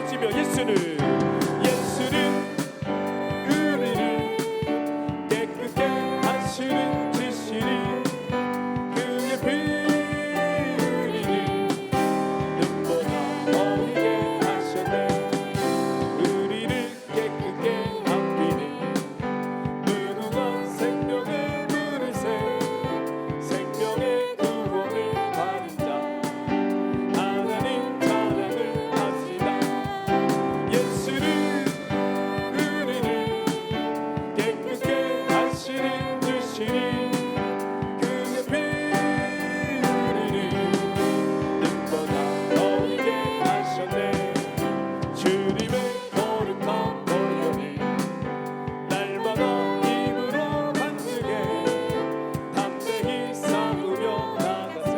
치며 예수는 우리를 깨끗게 하시는 주시니 그의 피를 눈보다 어리게 하셨네. 우리를 깨끗게 함비니 무궁한 생명의 물을 새 생명의 구원을 받은 자 하나님 찬양을 합시다. 예수는 우리를 깨끗게 하시는 주시니 그의 피를 눈보다 어리게 하셨네. 주님의 거룩한 보혈이 날마다 힘으로 간증해 담대히 싸우며 나가세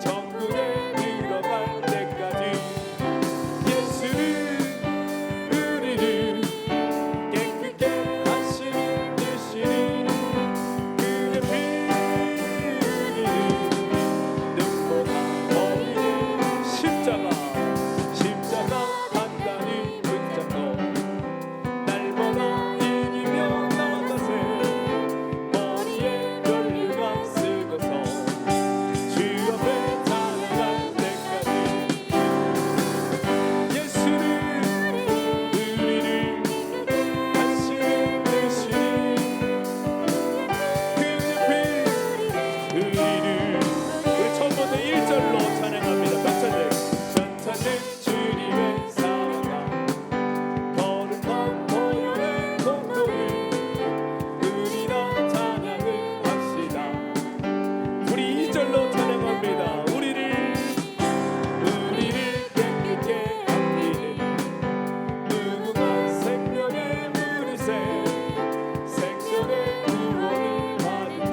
천국에 들어갈 때까지. 예수는 우리를 깨끗게 하시는 주시니 그의 피를 눈보다 어리게 십자가 단단히 붙잡고 날마다 이기며 나가세 머리에 면류관 쓰고서 주 앞에 찬양할 때까지. 예수는 우리를 하시는 주시니 그의 피 우리를 우리 처음부터 1절로 찬양합니다. 전차들 주님의 사랑과 거룩한 보혈의 공로를 우리 다 찬양을 합시다. 우리 2절로 찬양합니다. 우리를 깨끗게 함비는 무궁한 생명의 물을 새 생명의 구원을 받은 자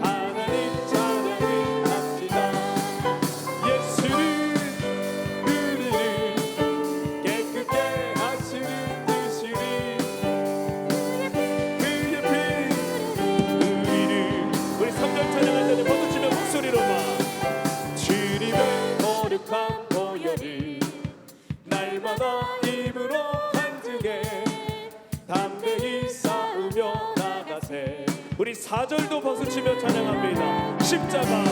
하나님 찬양을 합시다. 예수는 우리를 깨끗게 하시는 주시니 그의 피 우리를 우리 3절 찬양할 때는 번호치는 목소리로만 주님의 거룩한 보혈이 날마다 힘으로 간증해 담대히 싸우며 나가세. 우리 4절도 박수치며 찬양합니다. 십자가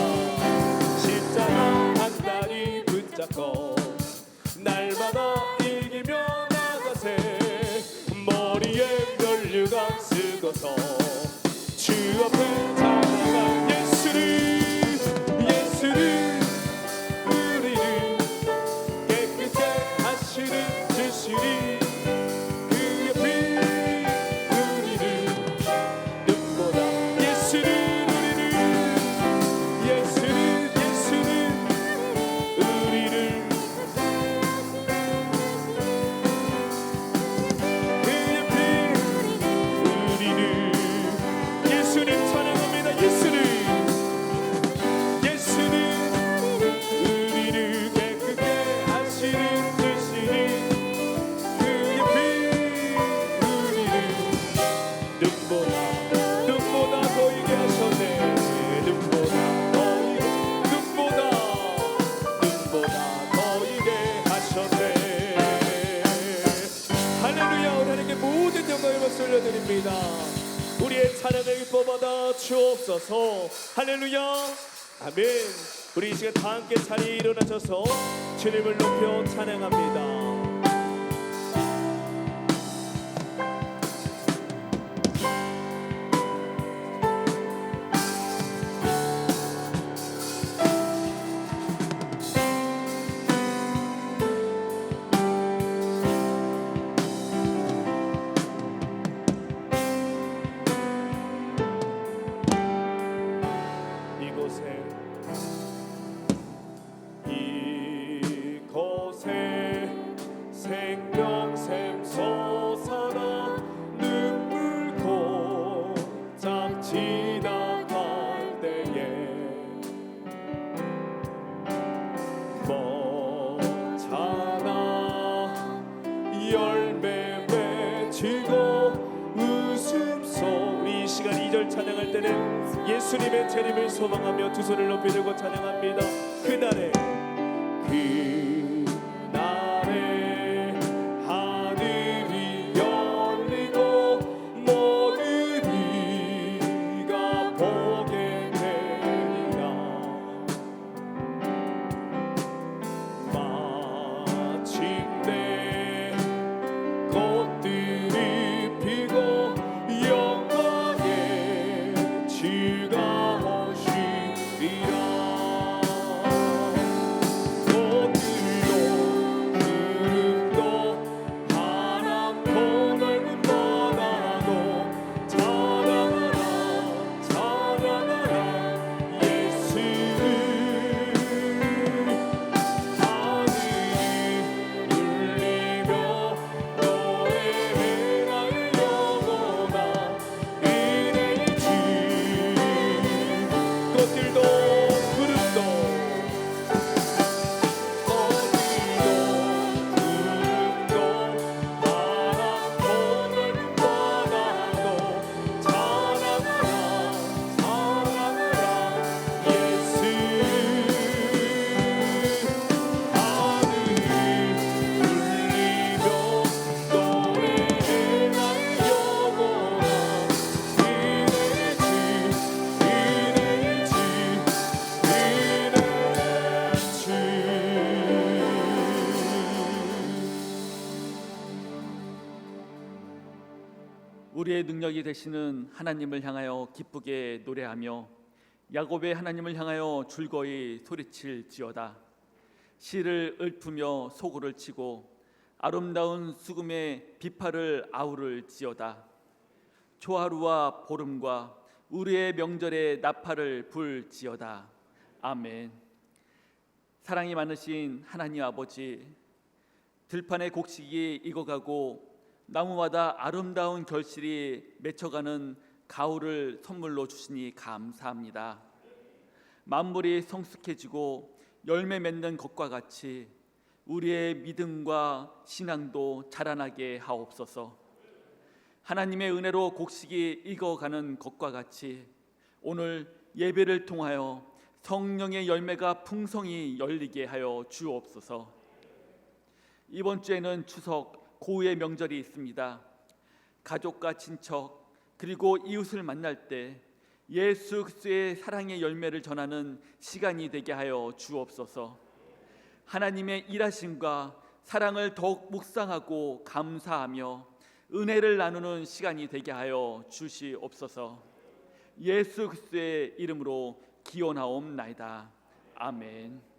단단히 붙잡고 날마다 이기며 나가세 머리에 면류관 쓰고서 주 앞에 찬양할 예수는 우리를 깨끗게 하시는 주시니 그의 피 우리를 눈보다 예수는 우리를 그의 피 우리를 예수님 찬양합니다. 예수는 우리를 깨끗게 하시는 주시니 그의 피 우리를 눈보다 보이게 하셨네. 눈보다 보이게 하셨네. 할렐루야. 우리 하나님께 모든 영광을 박수 올려드립니다. 우리의 찬양을 기뻐받아 주옵소서. 할렐루야. 아멘. 우리 이 시간 다 함께 자리에 일어나셔서 주님을 높여 찬양합니다. 이곳에 생명샘 솟아나 눈물 고작 지나갈 때에 멈춰나 열매 맺히고 웃음소리. 이 시간 2절 찬양할 때는 예수님의 재림을 소망하며 두 손을 높이 들고 찬양합니다. 그날에 그날 우리의 능력이 되시는 하나님을 향하여 기쁘게 노래하며 야곱의 하나님을 향하여 즐거이 소리칠지어다. 시를 읊으며 소고를 치고 아름다운 수금의 비파를 아우를지어다. 초하루와 보름과 우리의 명절에 나팔을 불지어다. 아멘. 사랑이 많으신 하나님 아버지, 들판의 곡식이 익어가고 나무마다 아름다운 결실이 맺혀가는 가을을 선물로 주시니 감사합니다. 만물이 성숙해지고 열매 맺는 것과 같이 우리의 믿음과 신앙도 자라나게 하옵소서. 하나님의 은혜로 곡식이 익어가는 것과 같이 오늘 예배를 통하여 성령의 열매가 풍성히 열리게 하여 주옵소서. 이번 주에는 추석 고유의 명절이 있습니다. 가족과 친척 그리고 이웃을 만날 때 예수 그리스도의 사랑의 열매를 전하는 시간이 되게 하여 주옵소서. 하나님의 일하심과 사랑을 더욱 묵상하고 감사하며 은혜를 나누는 시간이 되게 하여 주시옵소서. 예수 그리스도의 이름으로 기원하옵나이다. 아멘.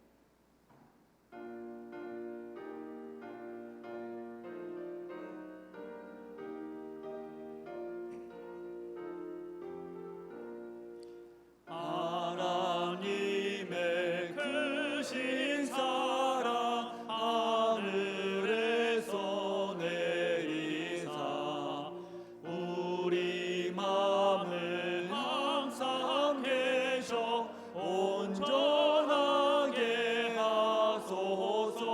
하나님의 크신 사랑 하늘에서 내리사 우리 마음을 항상 계셔 온전하게 하소서.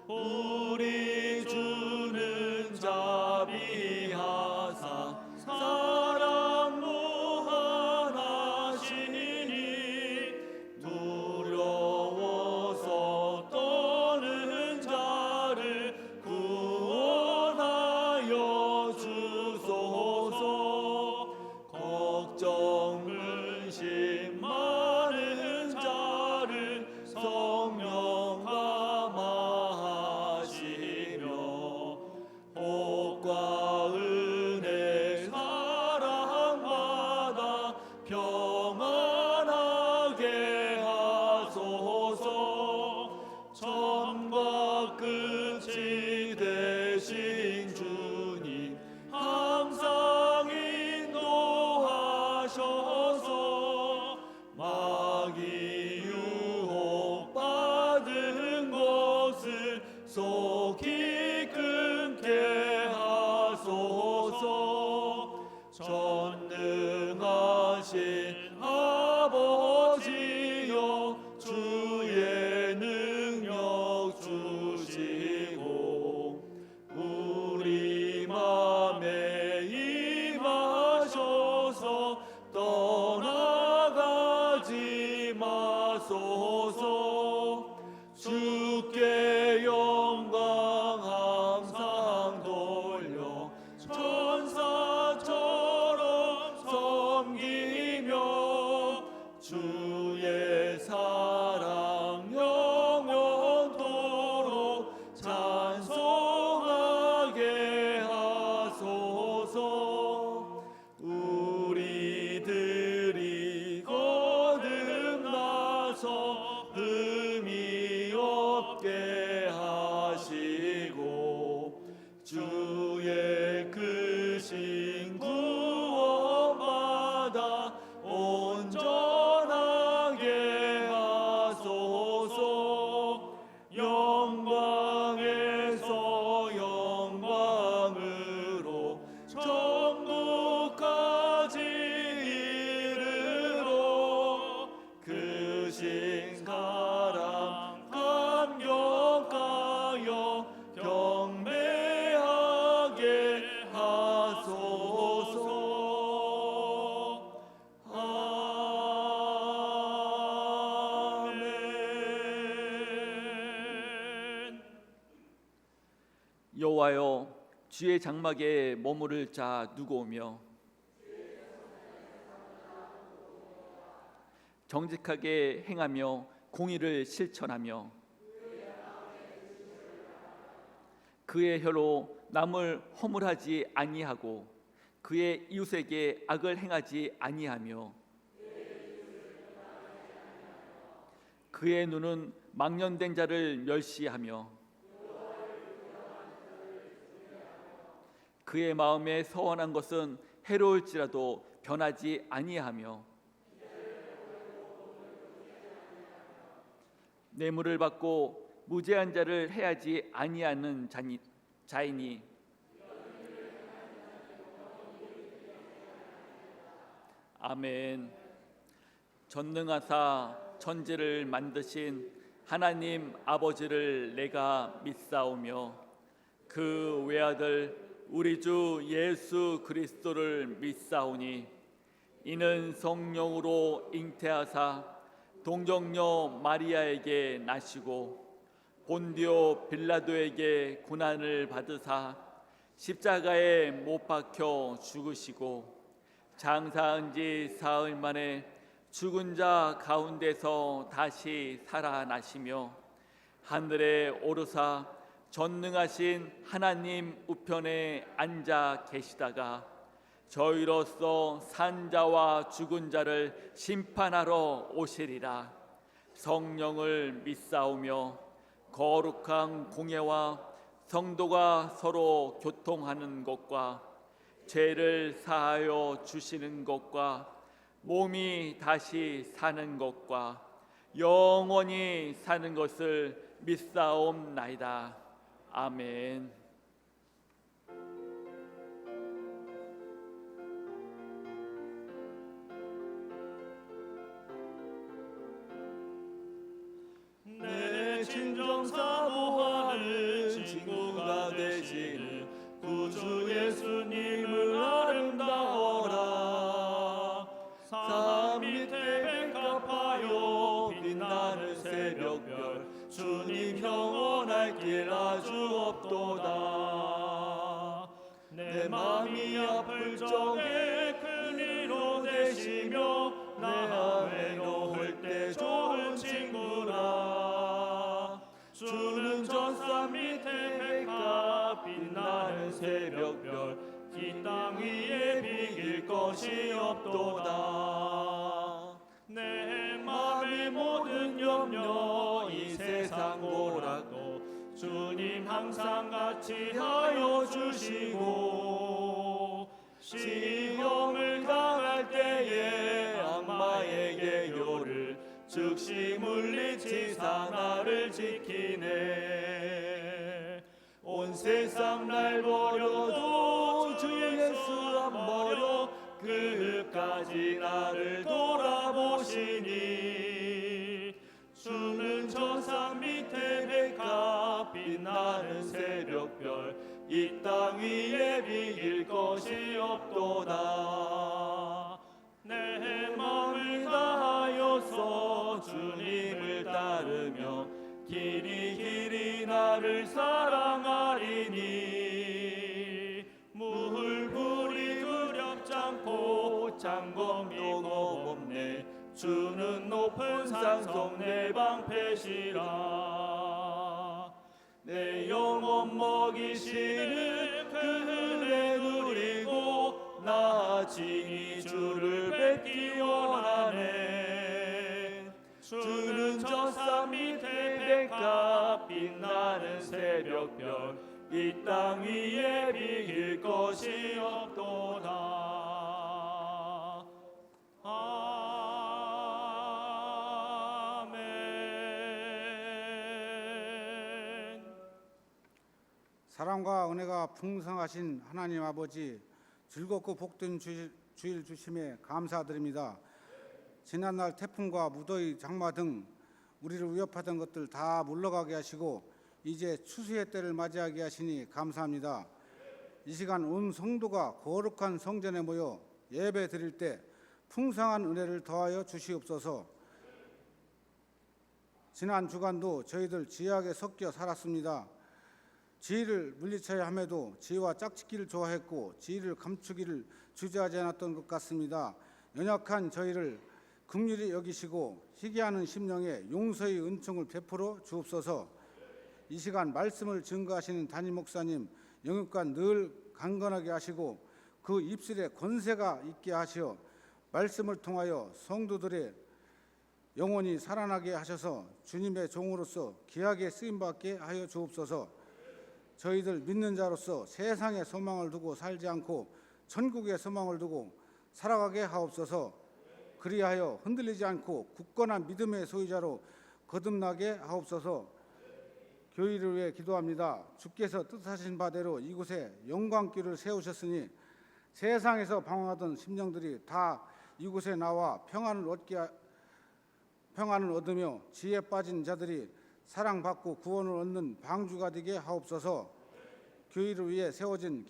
우리 주는 자비하사 사랑 무한하시니 두려워서 떠는 자를 구원하여 주소서. 걱정 근심 많은 자를 성령 감화하시며 복과 은혜 사랑받아 평안하게 하소서. 처음과 끝이 되신 주님 항상 인도하셔서 마귀 유혹받은 것을 속히 끊게 하소서. 전능하신 아버지여 주의 능력 주시고 우리 맘에 임하셔서 떠나가지 마소서. 주께 영광 항상 돌려 천사처럼 섬기며 주의 사랑 영원토록 찬송하게 하소서. 우리들이 거듭나서 흠이 없게 하시고 주의 크신 구원받아 온전하게 하소서. 영광에서 영광으로 천국까지 이르러 크신 사랑 감격하여 경배하게 하소서. 아멘. 여호와여, 주의 장막에 머무를 자 누구오며 정직하게 행하며 공의를 실천하며 그의 혀로 남을 허물하지 아니하고 그의 이웃에게 악을 행하지 아니하며 그의 눈은 망령된 자를 멸시하며 그의 마음에 서원한 것은 해로울지라도 변하지 아니하며 뇌물을 받고 무죄한 자를 해하지 아니하는 자이니 아멘. 전능하사 천지를 만드신 하나님 아버지를 내가 믿사오며 그 외아들 우리 주 예수 그리스도를 믿사오니 이는 성령으로 잉태하사 동정녀 마리아에게 나시고 본디오 빌라도에게 고난을 받으사 십자가에 못 박혀 죽으시고 장사한 지 사흘 만에 죽은 자 가운데서 다시 살아나시며 하늘에 오르사 전능하신 하나님 우편에 앉아 계시다가 저희로서 산 자와 죽은 자를 심판하러 오시리라. 성령을 믿사오며 거룩한 공예와 성도가 서로 교통하는 것과 죄를 사하여 주시는 것과 몸이 다시 사는 것과 영원히 사는 것을 믿사옵나이다. 아멘. 내 진정 사모하는 친구가 되시는 구주 예수님을 아름다워라. 산 밑에 백합하여 빛나는 새벽별 주님 영원할 길 아주 없도다. 내 맘이 아플 적에 큰 위로 되시며 나 외로울 때 좋은 친구라. 주는 전산 밑에 백합 빛나는 새벽별 이 땅 위에 비길 것이 없도다. 내 맘의 모든 염려 이 세상 고락도 주님 항상 같이 하여 주시고 시험을 당할 때에 악마에게 요를 즉시 물리치사 나를 지키네. 온 세상 날 버려도 주 예수 안 버려 끝까지 나를 돌아보시니. 주는 저산 밑에 백합 빛나는 새벽별 이 땅 위에 비길 것이 없도다. 내 마음을 다하여서 주님을 따르며 길이 길이 나를 사랑하리니. 물불이 두렵지 않고 장검도 겁없네. 주는 높은 산성 내 방패시라. 내 영혼 먹이시는 그 은혜 누리고 나 진히 주를 뵙기 원하네. 주는 저 산 밑에 백합 빛나는 새벽별 이 땅 위에 비길 것이 없도다. 사랑과 은혜가 풍성하신 하나님 아버지, 즐겁고 복된 주일 주심에 감사드립니다. 지난날 태풍과 무더위, 장마 등 우리를 위협하던 것들 다 물러가게 하시고 이제 추수의 때를 맞이하게 하시니 감사합니다. 이 시간 온 성도가 거룩한 성전에 모여 예배 드릴 때 풍성한 은혜를 더하여 주시옵소서. 지난 주간도 저희들 지하게 섞여 살았습니다. 지위를 물리쳐야 함에도 지위와 짝짓기를 좋아했고 지위를 감추기를 주저하지 않았던 것 같습니다. 연약한 저희를 긍휼히 여기시고 희귀하는 심령에 용서의 은총을 베풀어 주옵소서. 이 시간 말씀을 증거하시는 담임 목사님 영육간 늘 강건하게 하시고 그 입술에 권세가 있게 하시어 말씀을 통하여 성도들의 영혼이 살아나게 하셔서 주님의 종으로서 귀하게 쓰임받게 하여 주옵소서. 저희들 믿는 자로서 세상의 소망을 두고 살지 않고 천국의 소망을 두고 살아가게 하옵소서. 그리하여 흔들리지 않고 굳건한 믿음의 소유자로 거듭나게 하옵소서. 교회를 위해 기도합니다. 주께서 뜻하신 바대로 이곳에 영광길을 세우셨으니 세상에서 방황하던 심령들이 다 이곳에 나와 평안을 얻으며 지혜 빠진 자들이 사랑받고 구원을 얻는 방주가 되게 하옵소서. 교회를 위해 세워진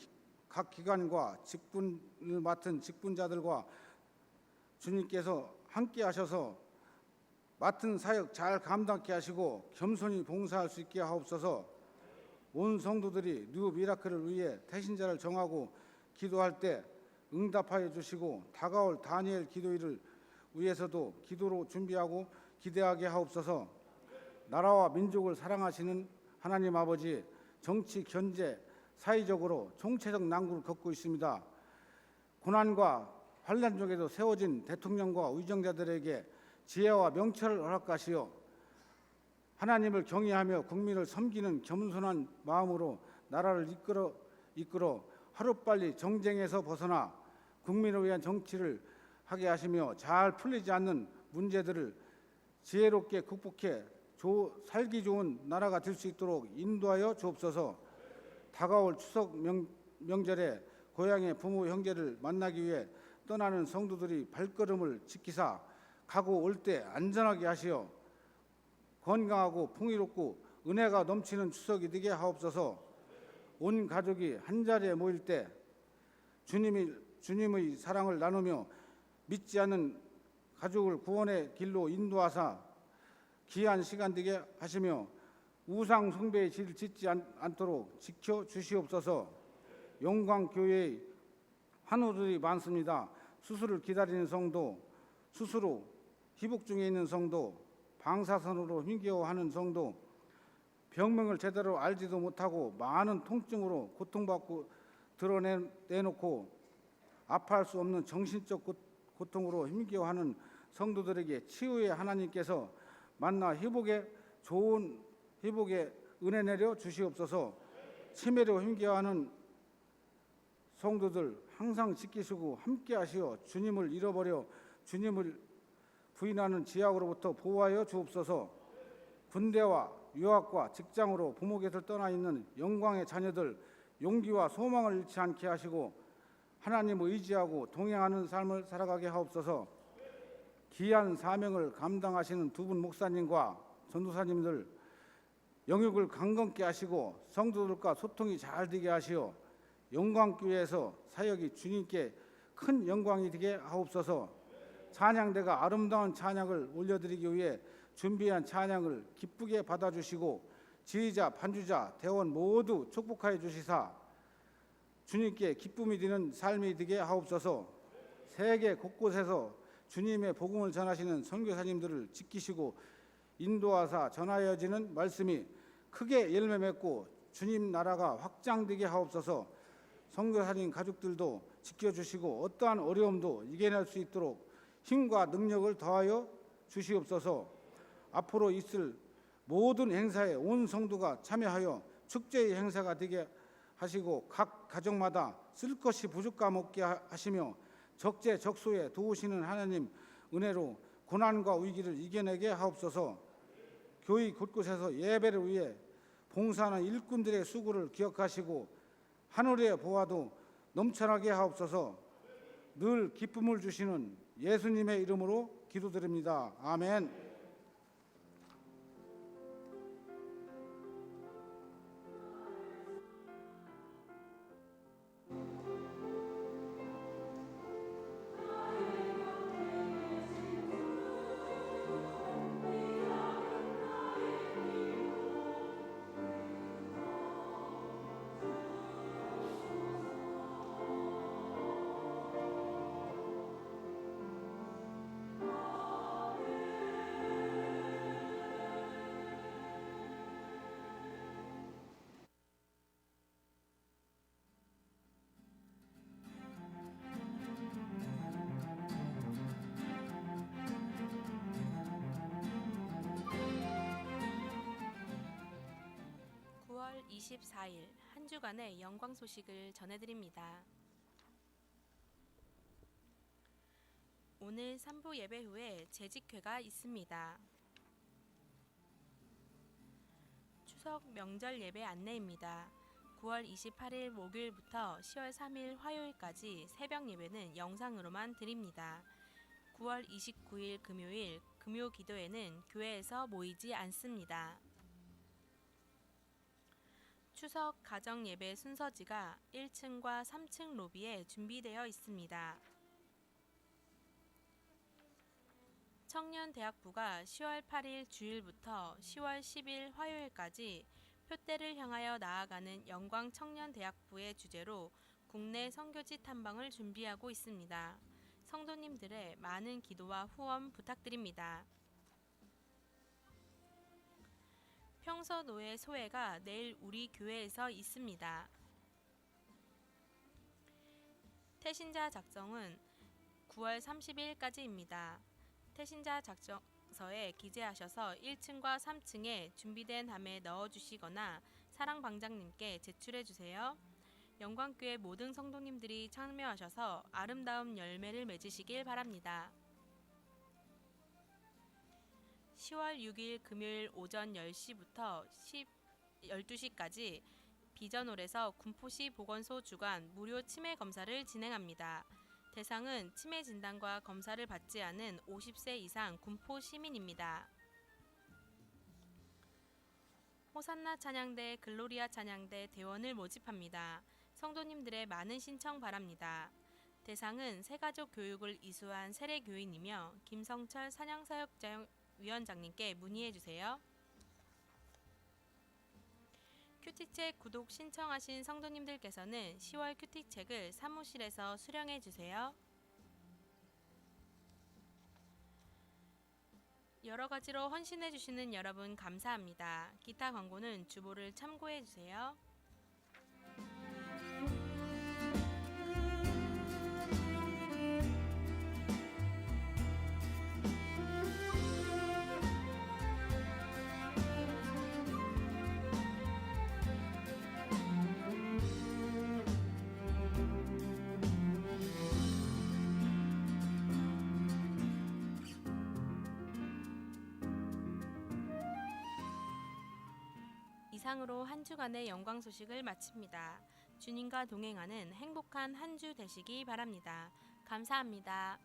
각 기관과 직분을 맡은 직분자들과 주님께서 함께 하셔서 맡은 사역 잘 감당케 하시고 겸손히 봉사할 수 있게 하옵소서. 온 성도들이 뉴 미라클을 위해 태신자를 정하고 기도할 때 응답하여 주시고 다가올 다니엘 기도일을 위해서도 기도로 준비하고 기대하게 하옵소서. 나라와 민족을 사랑하시는 하나님 아버지, 정치, 경제, 사회적으로 총체적 난국을 겪고 있습니다. 고난과 환난 중에도 세워진 대통령과 의정자들에게 지혜와 명철을 허락하시어 하나님을 경외하며 국민을 섬기는 겸손한 마음으로 나라를 이끌어 하루빨리 정쟁에서 벗어나 국민을 위한 정치를 하게 하시며 잘 풀리지 않는 문제들을 지혜롭게 극복해 살기 좋은 나라가 될 수 있도록 인도하여 주옵소서. 다가올 추석 명절에 고향의 부모 형제를 만나기 위해 떠나는 성도들이 발걸음을 지키사 가고 올 때 안전하게 하시어 건강하고 풍요롭고 은혜가 넘치는 추석이 되게 하옵소서. 온 가족이 한자리에 모일 때 주님의 사랑을 나누며 믿지 않는 가족을 구원의 길로 인도하사 귀한 시간 되게 하시며 우상 숭배의 질을 짓지 않도록 지켜 주시옵소서. 영광교회의 환우들이 많습니다. 수술을 기다리는 성도, 스스로 회복 중에 있는 성도, 방사선으로 힘겨워하는 성도, 병명을 제대로 알지도 못하고 많은 통증으로 고통받고 드러내놓고 아파할 수 없는 정신적 고통으로 힘겨워하는 성도들에게 치유의 하나님께서 만나 회복의 은혜 내려 주시옵소서. 치매로 힘겨워하는 성도들 항상 지키시고 함께 하시어 주님을 잃어버려 주님을 부인하는 지약으로부터 보호하여 주옵소서. 군대와 유학과 직장으로 부모 곁을 떠나 있는 영광의 자녀들 용기와 소망을 잃지 않게 하시고 하나님을 의지하고 동행하는 삶을 살아가게 하옵소서. 귀한 사명을 감당하시는 두 분 목사님과 전도사님들 영육을 강건케 하시고 성도들과 소통이 잘 되게 하시어 영광교회에서 사역이 주님께 큰 영광이 되게 하옵소서. 찬양대가 아름다운 찬양을 올려드리기 위해 준비한 찬양을 기쁘게 받아주시고 지휘자, 반주자, 대원 모두 축복하여 주시사 주님께 기쁨이 되는 삶이 되게 하옵소서. 세계 곳곳에서 주님의 복음을 전하시는 선교사님들을 지키시고 인도하사 전하여지는 말씀이 크게 열매 맺고 주님 나라가 확장되게 하옵소서. 선교사님 가족들도 지켜주시고 어떠한 어려움도 이겨낼 수 있도록 힘과 능력을 더하여 주시옵소서. 앞으로 있을 모든 행사에 온 성도가 참여하여 축제의 행사가 되게 하시고 각 가정마다 쓸 것이 부족함 없게 하시며 적재적소에 도우시는 하나님 은혜로 고난과 위기를 이겨내게 하옵소서. 교회 곳곳에서 예배를 위해 봉사하는 일꾼들의 수고를 기억하시고 하늘의 보화도 넘쳐나게 하옵소서. 늘 기쁨을 주시는 예수님의 이름으로 기도드립니다. 아멘. 24일 한 주간의 영광 소식을 전해드립니다. 오늘 3부 예배 후에 재직회가 있습니다. 추석 명절 예배 안내입니다. 9월 28일 목요일부터 10월 3일 화요일까지 새벽 예배는 영상으로만 드립니다. 9월 29일 금요일 금요 기도회는 교회에서 모이지 않습니다. 추석 가정 예배 순서지가 1층과 3층 로비에 준비되어 있습니다. 청년대학부가 10월 8일 주일부터 10월 10일 화요일까지 표대를 향하여 나아가는 영광 청년대학부의 주제로 국내 선교지 탐방을 준비하고 있습니다. 성도님들의 많은 기도와 후원 부탁드립니다. 평서노예 소회가 내일 우리 교회에서 있습니다. 태신자 작성은 9월 30일까지입니다. 태신자 작성서에 기재하셔서 1층과 3층에 준비된 함에 넣어주시거나 사랑방장님께 제출해주세요. 영광교회 모든 성도님들이 참여하셔서 아름다운 열매를 맺으시길 바랍니다. 10월 6일 금요일 오전 10시부터 12시까지 비전홀에서 군포시 보건소 주관 무료 치매 검사를 진행합니다. 대상은 치매 진단과 검사를 받지 않은 50세 이상 군포 시민입니다. 호산나 찬양대, 글로리아 찬양대 대원을 모집합니다. 성도님들의 많은 신청 바랍니다. 대상은 새가족 교육을 이수한 세례교인이며 김성철 사냥사역위원장님께 문의해주세요. 큐티책 구독 신청하신 성도님들께서는 10월 큐티책을 사무실에서 수령해주세요. 여러가지로 헌신해주시는 여러분 감사합니다. 기타 광고는 주보를 참고해주세요. 이상으로 한 주간의 영광 소식을 마칩니다. 주님과 동행하는 행복한 한 주 되시기 바랍니다. 감사합니다.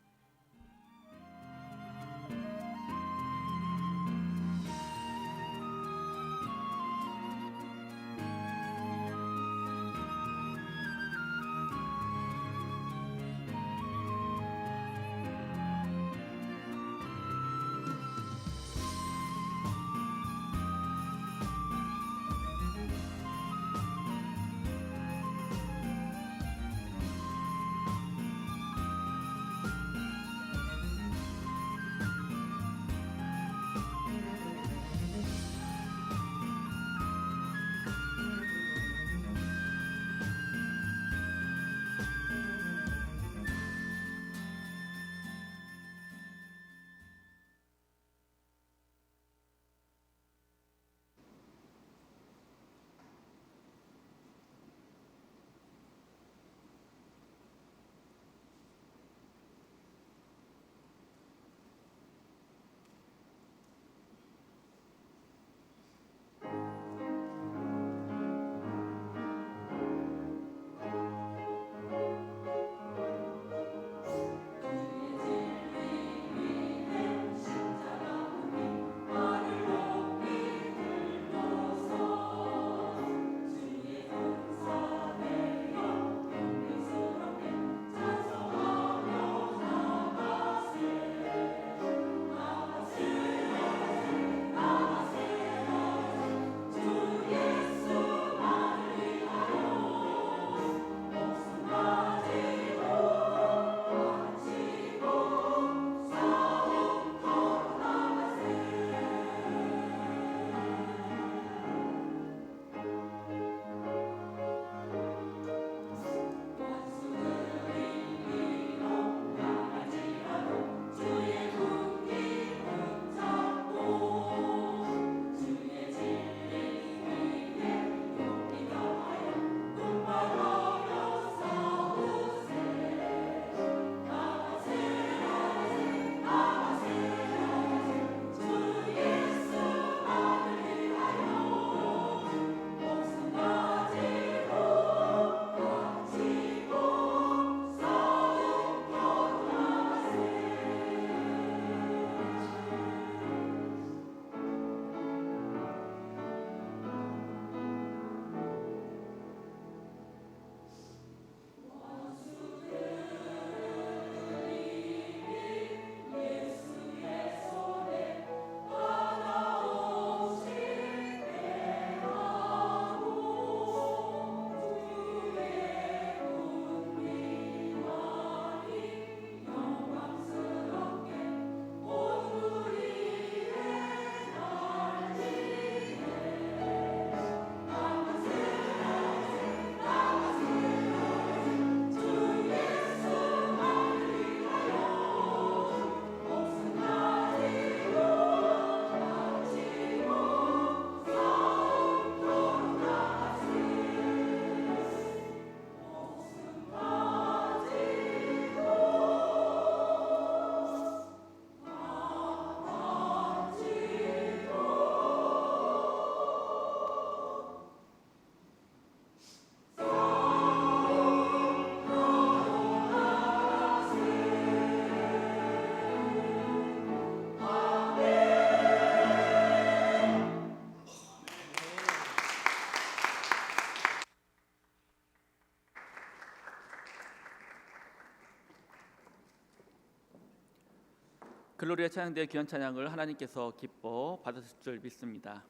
글로리아 찬양대 귀한 찬양을 하나님께서 기뻐 받으실 줄 믿습니다.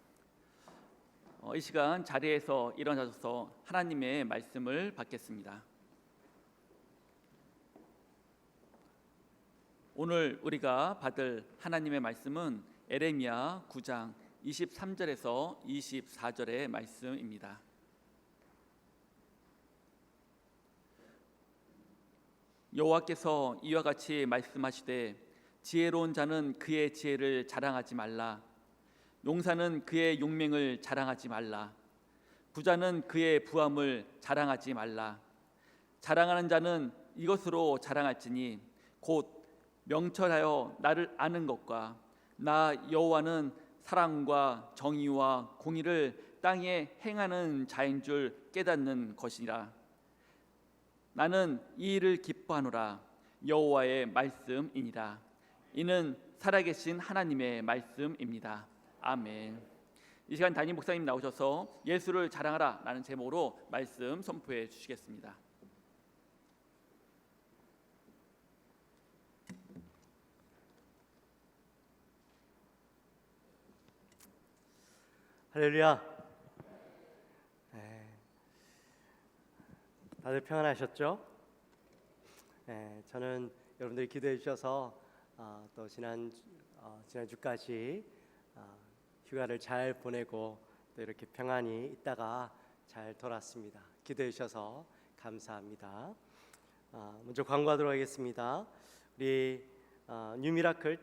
이 시간 자리에서 일어나셔서 하나님의 말씀을 받겠습니다. 오늘 우리가 받을 하나님의 말씀은 에레미야 9장 23절에서 24절의 말씀입니다. 여호와께서 이와 같이 말씀하시되 지혜로운 자는 그의 지혜를 자랑하지 말라. 용사는 그의 용맹을 자랑하지 말라. 부자는 그의 부함을 자랑하지 말라. 자랑하는 자는 이것으로 자랑할지니 곧 명철하여 나를 아는 것과 나 여호와는 사랑과 정의와 공의를 땅에 행하는 자인 줄 깨닫는 것이라. 나는 이 일을 기뻐하노라. 여호와의 말씀이니라. 이는 살아계신 하나님의 말씀입니다. 아멘. 이 시간 담임 목사님 나오셔서 예수를 자랑하라 라는 제목으로 말씀 선포해 주시겠습니다. 할렐루야. 다들 평안하셨죠? 저는 여러분들이 기도해 주셔서 또 지난주까지 휴가를 잘 보내고 또 이렇게 평안히 있다가 잘 돌아왔습니다. 기도해 주셔서 감사합니다. 먼저 광고하도록 하겠습니다. 우리 뉴미라클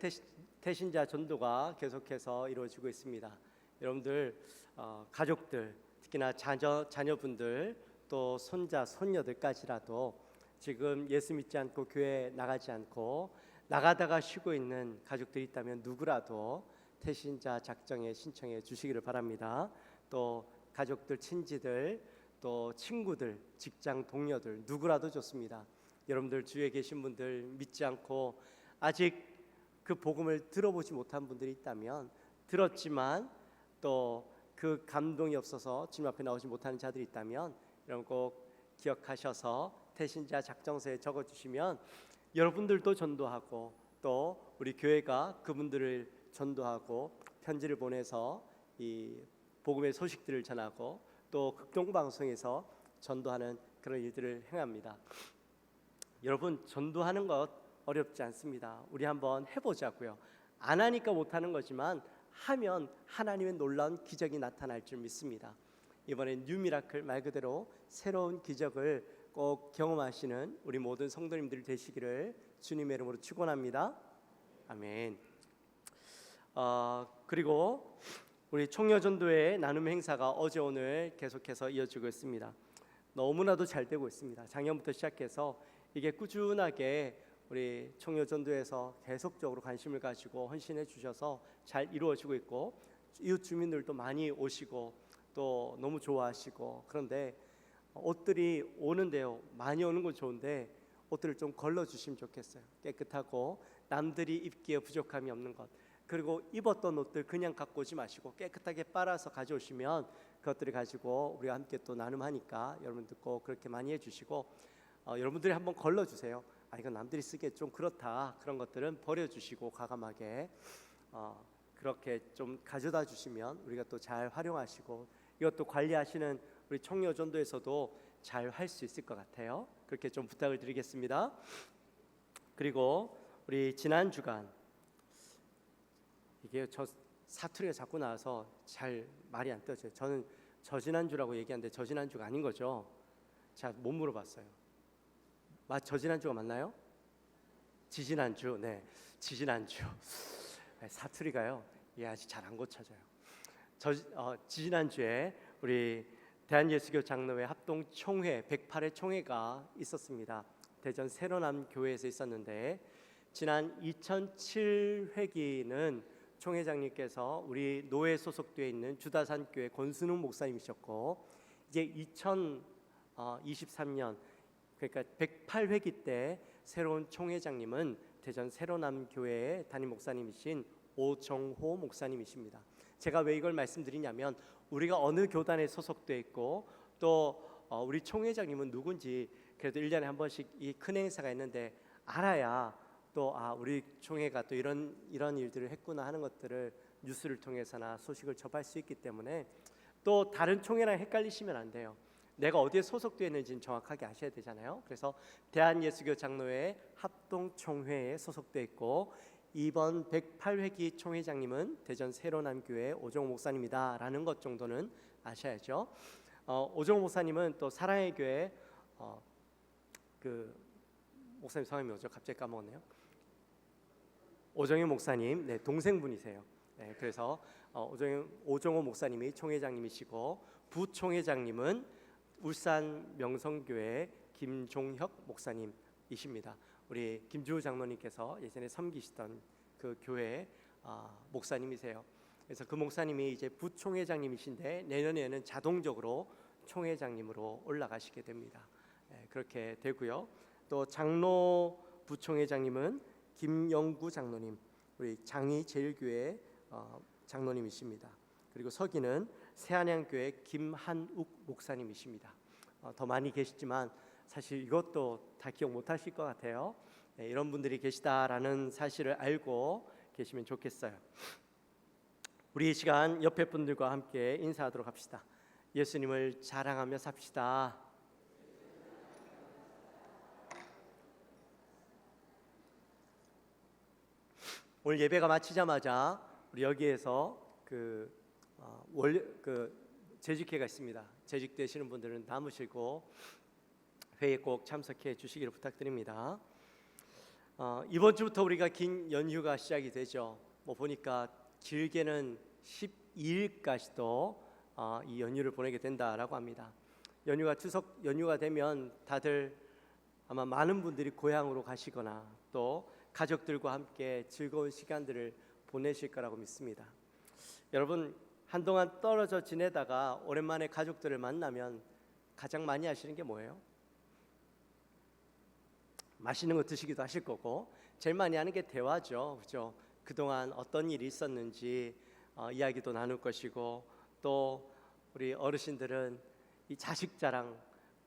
태신자 전도가 계속해서 이루어지고 있습니다. 여러분들 가족들, 특히나 자녀분들, 또 손자, 손녀들까지라도 지금 예수 믿지 않고 교회 나가지 않고 나가다가 쉬고 있는 가족들이 있다면 누구라도 태신자 작정에 신청해 주시기를 바랍니다. 또 가족들, 친지들, 또 친구들, 직장 동료들 누구라도 좋습니다. 여러분들 주위에 계신 분들 믿지 않고 아직 그 복음을 들어보지 못한 분들이 있다면, 들었지만 또 그 감동이 없어서 주님 앞에 나오지 못하는 자들이 있다면 여러분 꼭 기억하셔서 태신자 작정서에 적어주시면 여러분들도 전도하고 또 우리 교회가 그분들을 전도하고 편지를 보내서 이 복음의 소식들을 전하고 또 극동방송에서 전도하는 그런 일들을 행합니다. 여러분 전도하는 것 어렵지 않습니다. 우리 한번 해보자고요. 안 하니까 못하는 거지만 하면 하나님의 놀라운 기적이 나타날 줄 믿습니다. 이번엔 뉴미라클 말 그대로 새로운 기적을 꼭 경험하시는 우리 모든 성도님들 되시기를 주님의 이름으로 축원합니다. 아멘. 그리고 우리 총여전도회 나눔 행사가 어제 오늘 계속해서 이어지고 있습니다. 너무나도 잘 되고 있습니다. 작년부터 시작해서 이게 꾸준하게 우리 총여전도에서 계속적으로 관심을 가지고 헌신해 주셔서 잘 이루어지고 있고 이웃 주민들도 많이 오시고 또 너무 좋아하시고, 그런데 옷들이 오는데요, 많이 오는 건 좋은데 옷들을 좀 걸러주시면 좋겠어요. 깨끗하고 남들이 입기에 부족함이 없는 것, 그리고 입었던 옷들 그냥 갖고 오지 마시고 깨끗하게 빨아서 가져오시면 그것들을 가지고 우리가 함께 또 나눔하니까 여러분들 꼭 그렇게 많이 해주시고, 여러분들이 한번 걸러주세요. 이건 남들이 쓰기에 좀 그렇다, 그런 것들은 버려주시고 과감하게 그렇게 좀 가져다 주시면 우리가 또 잘 활용하시고 이것도 관리하시는 우리 총여전도에서도 잘 할 수 있을 것 같아요. 그렇게 좀 부탁을 드리겠습니다. 그리고 우리 지난 주간, 이게 저 사투리가 자꾸 나와서 잘 말이 안 떠져요. 저는 저지난주라고 얘기하는데 저지난주가 아닌 거죠. 제가 못 물어봤어요. 저지난주가 맞나요? 지지난주. 네, 지지난주. 사투리가요, 아직 잘 안 고쳐져요. 지지난주에 우리 대한예수교 장로회 합동 총회 108회 총회가 있었습니다. 대전 세로남 교회에서 있었는데, 지난 2007회기는 총회장님께서 우리 노회 소속되어 있는 주다산 교회 권순웅 목사님이셨고, 이제 2023년 그러니까 108회기 때 새로운 총회장님은 대전 세로남 교회의 담임 목사님이신 오정호 목사님이십니다. 제가 왜 이걸 말씀드리냐면, 우리가 어느 교단에 소속되어 있고 또 우리 총회장님은 누군지 그래도 1년에 한 번씩 이 큰 행사가 있는데 알아야 또 우리 총회가 또 이런 일들을 했구나 하는 것들을 뉴스를 통해서나 소식을 접할 수 있기 때문에 또 다른 총회랑 헷갈리시면 안 돼요. 내가 어디에 소속되어 있는지는 정확하게 아셔야 되잖아요. 그래서 대한예수교 장로회 합동총회에 소속되어 있고 이번 108회기 총회장님은 대전 새로남교회 오정호 목사님이다라는 것 정도는 아셔야죠. 오정호 목사님은 또 사랑의 교회 그 목사님 성함이 뭐죠? 갑자기 까먹었네요. 오정현 목사님, 네, 동생분이세요. 네, 그래서 오정호 목사님이 총회장님이시고 부총회장님은 울산 명성교회 김종혁 목사님이십니다. 우리 김주호 장로님께서 예전에 섬기시던 그 교회 목사님이세요. 그래서 그 목사님이 이제 부총회장님이신데 내년에는 자동적으로 총회장님으로 올라가시게 됩니다. 네, 그렇게 되고요. 또 장로 부총회장님은 김영구 장로님, 우리 장이제일교회 장로님이십니다. 그리고 서기는 새안양교회 김한욱 목사님이십니다. 더 많이 계시지만 사실 이것도 다 기억 못하실 것 같아요. 네, 이런 분들이 계시다라는 사실을 알고 계시면 좋겠어요. 우리 이 시간 옆에 분들과 함께 인사하도록 합시다. 예수님을 자랑하며 삽시다. 오늘 예배가 마치자마자 우리 여기에서 재직회가 있습니다. 재직되시는 분들은 남으시고 회의에 꼭 참석해 주시기를 부탁드립니다. 이번 주부터 우리가 긴 연휴가 시작이 되죠. 보니까 길게는 12일까지도 이 연휴를 보내게 된다라고 합니다. 연휴가 추석 연휴가 되면 다들 아마 많은 분들이 고향으로 가시거나 또 가족들과 함께 즐거운 시간들을 보내실 거라고 믿습니다. 여러분, 한동안 떨어져 지내다가 오랜만에 가족들을 만나면 가장 많이 하시는 게 뭐예요? 맛있는 거 드시기도 하실 거고 제일 많이 하는 게 대화죠. 그죠? 그동안 어떤 일이 있었는지 이야기도 나눌 것이고 또 우리 어르신들은 이 자식 자랑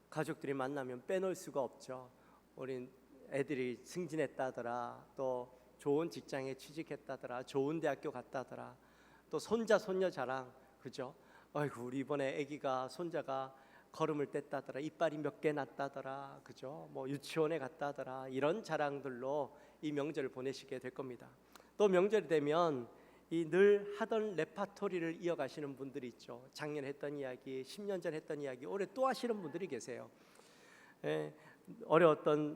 가족들이 만나면 빼놓을 수가 없죠. 우리 애들이 승진했다더라, 또 좋은 직장에 취직했다더라, 좋은 대학교 갔다더라, 또 손자 손녀 자랑, 그죠? 아이고 우리 이번에 아기가 손자가 걸음을 뗐다더라, 이빨이 몇 개 났다더라, 그죠? 뭐 유치원에 갔다더라, 이런 자랑들로 이 명절을 보내시게 될 겁니다. 또 명절이 되면 이 늘 하던 레파토리를 이어가시는 분들이 있죠. 작년에 했던 이야기, 10년 전 했던 이야기, 올해 또 하시는 분들이 계세요.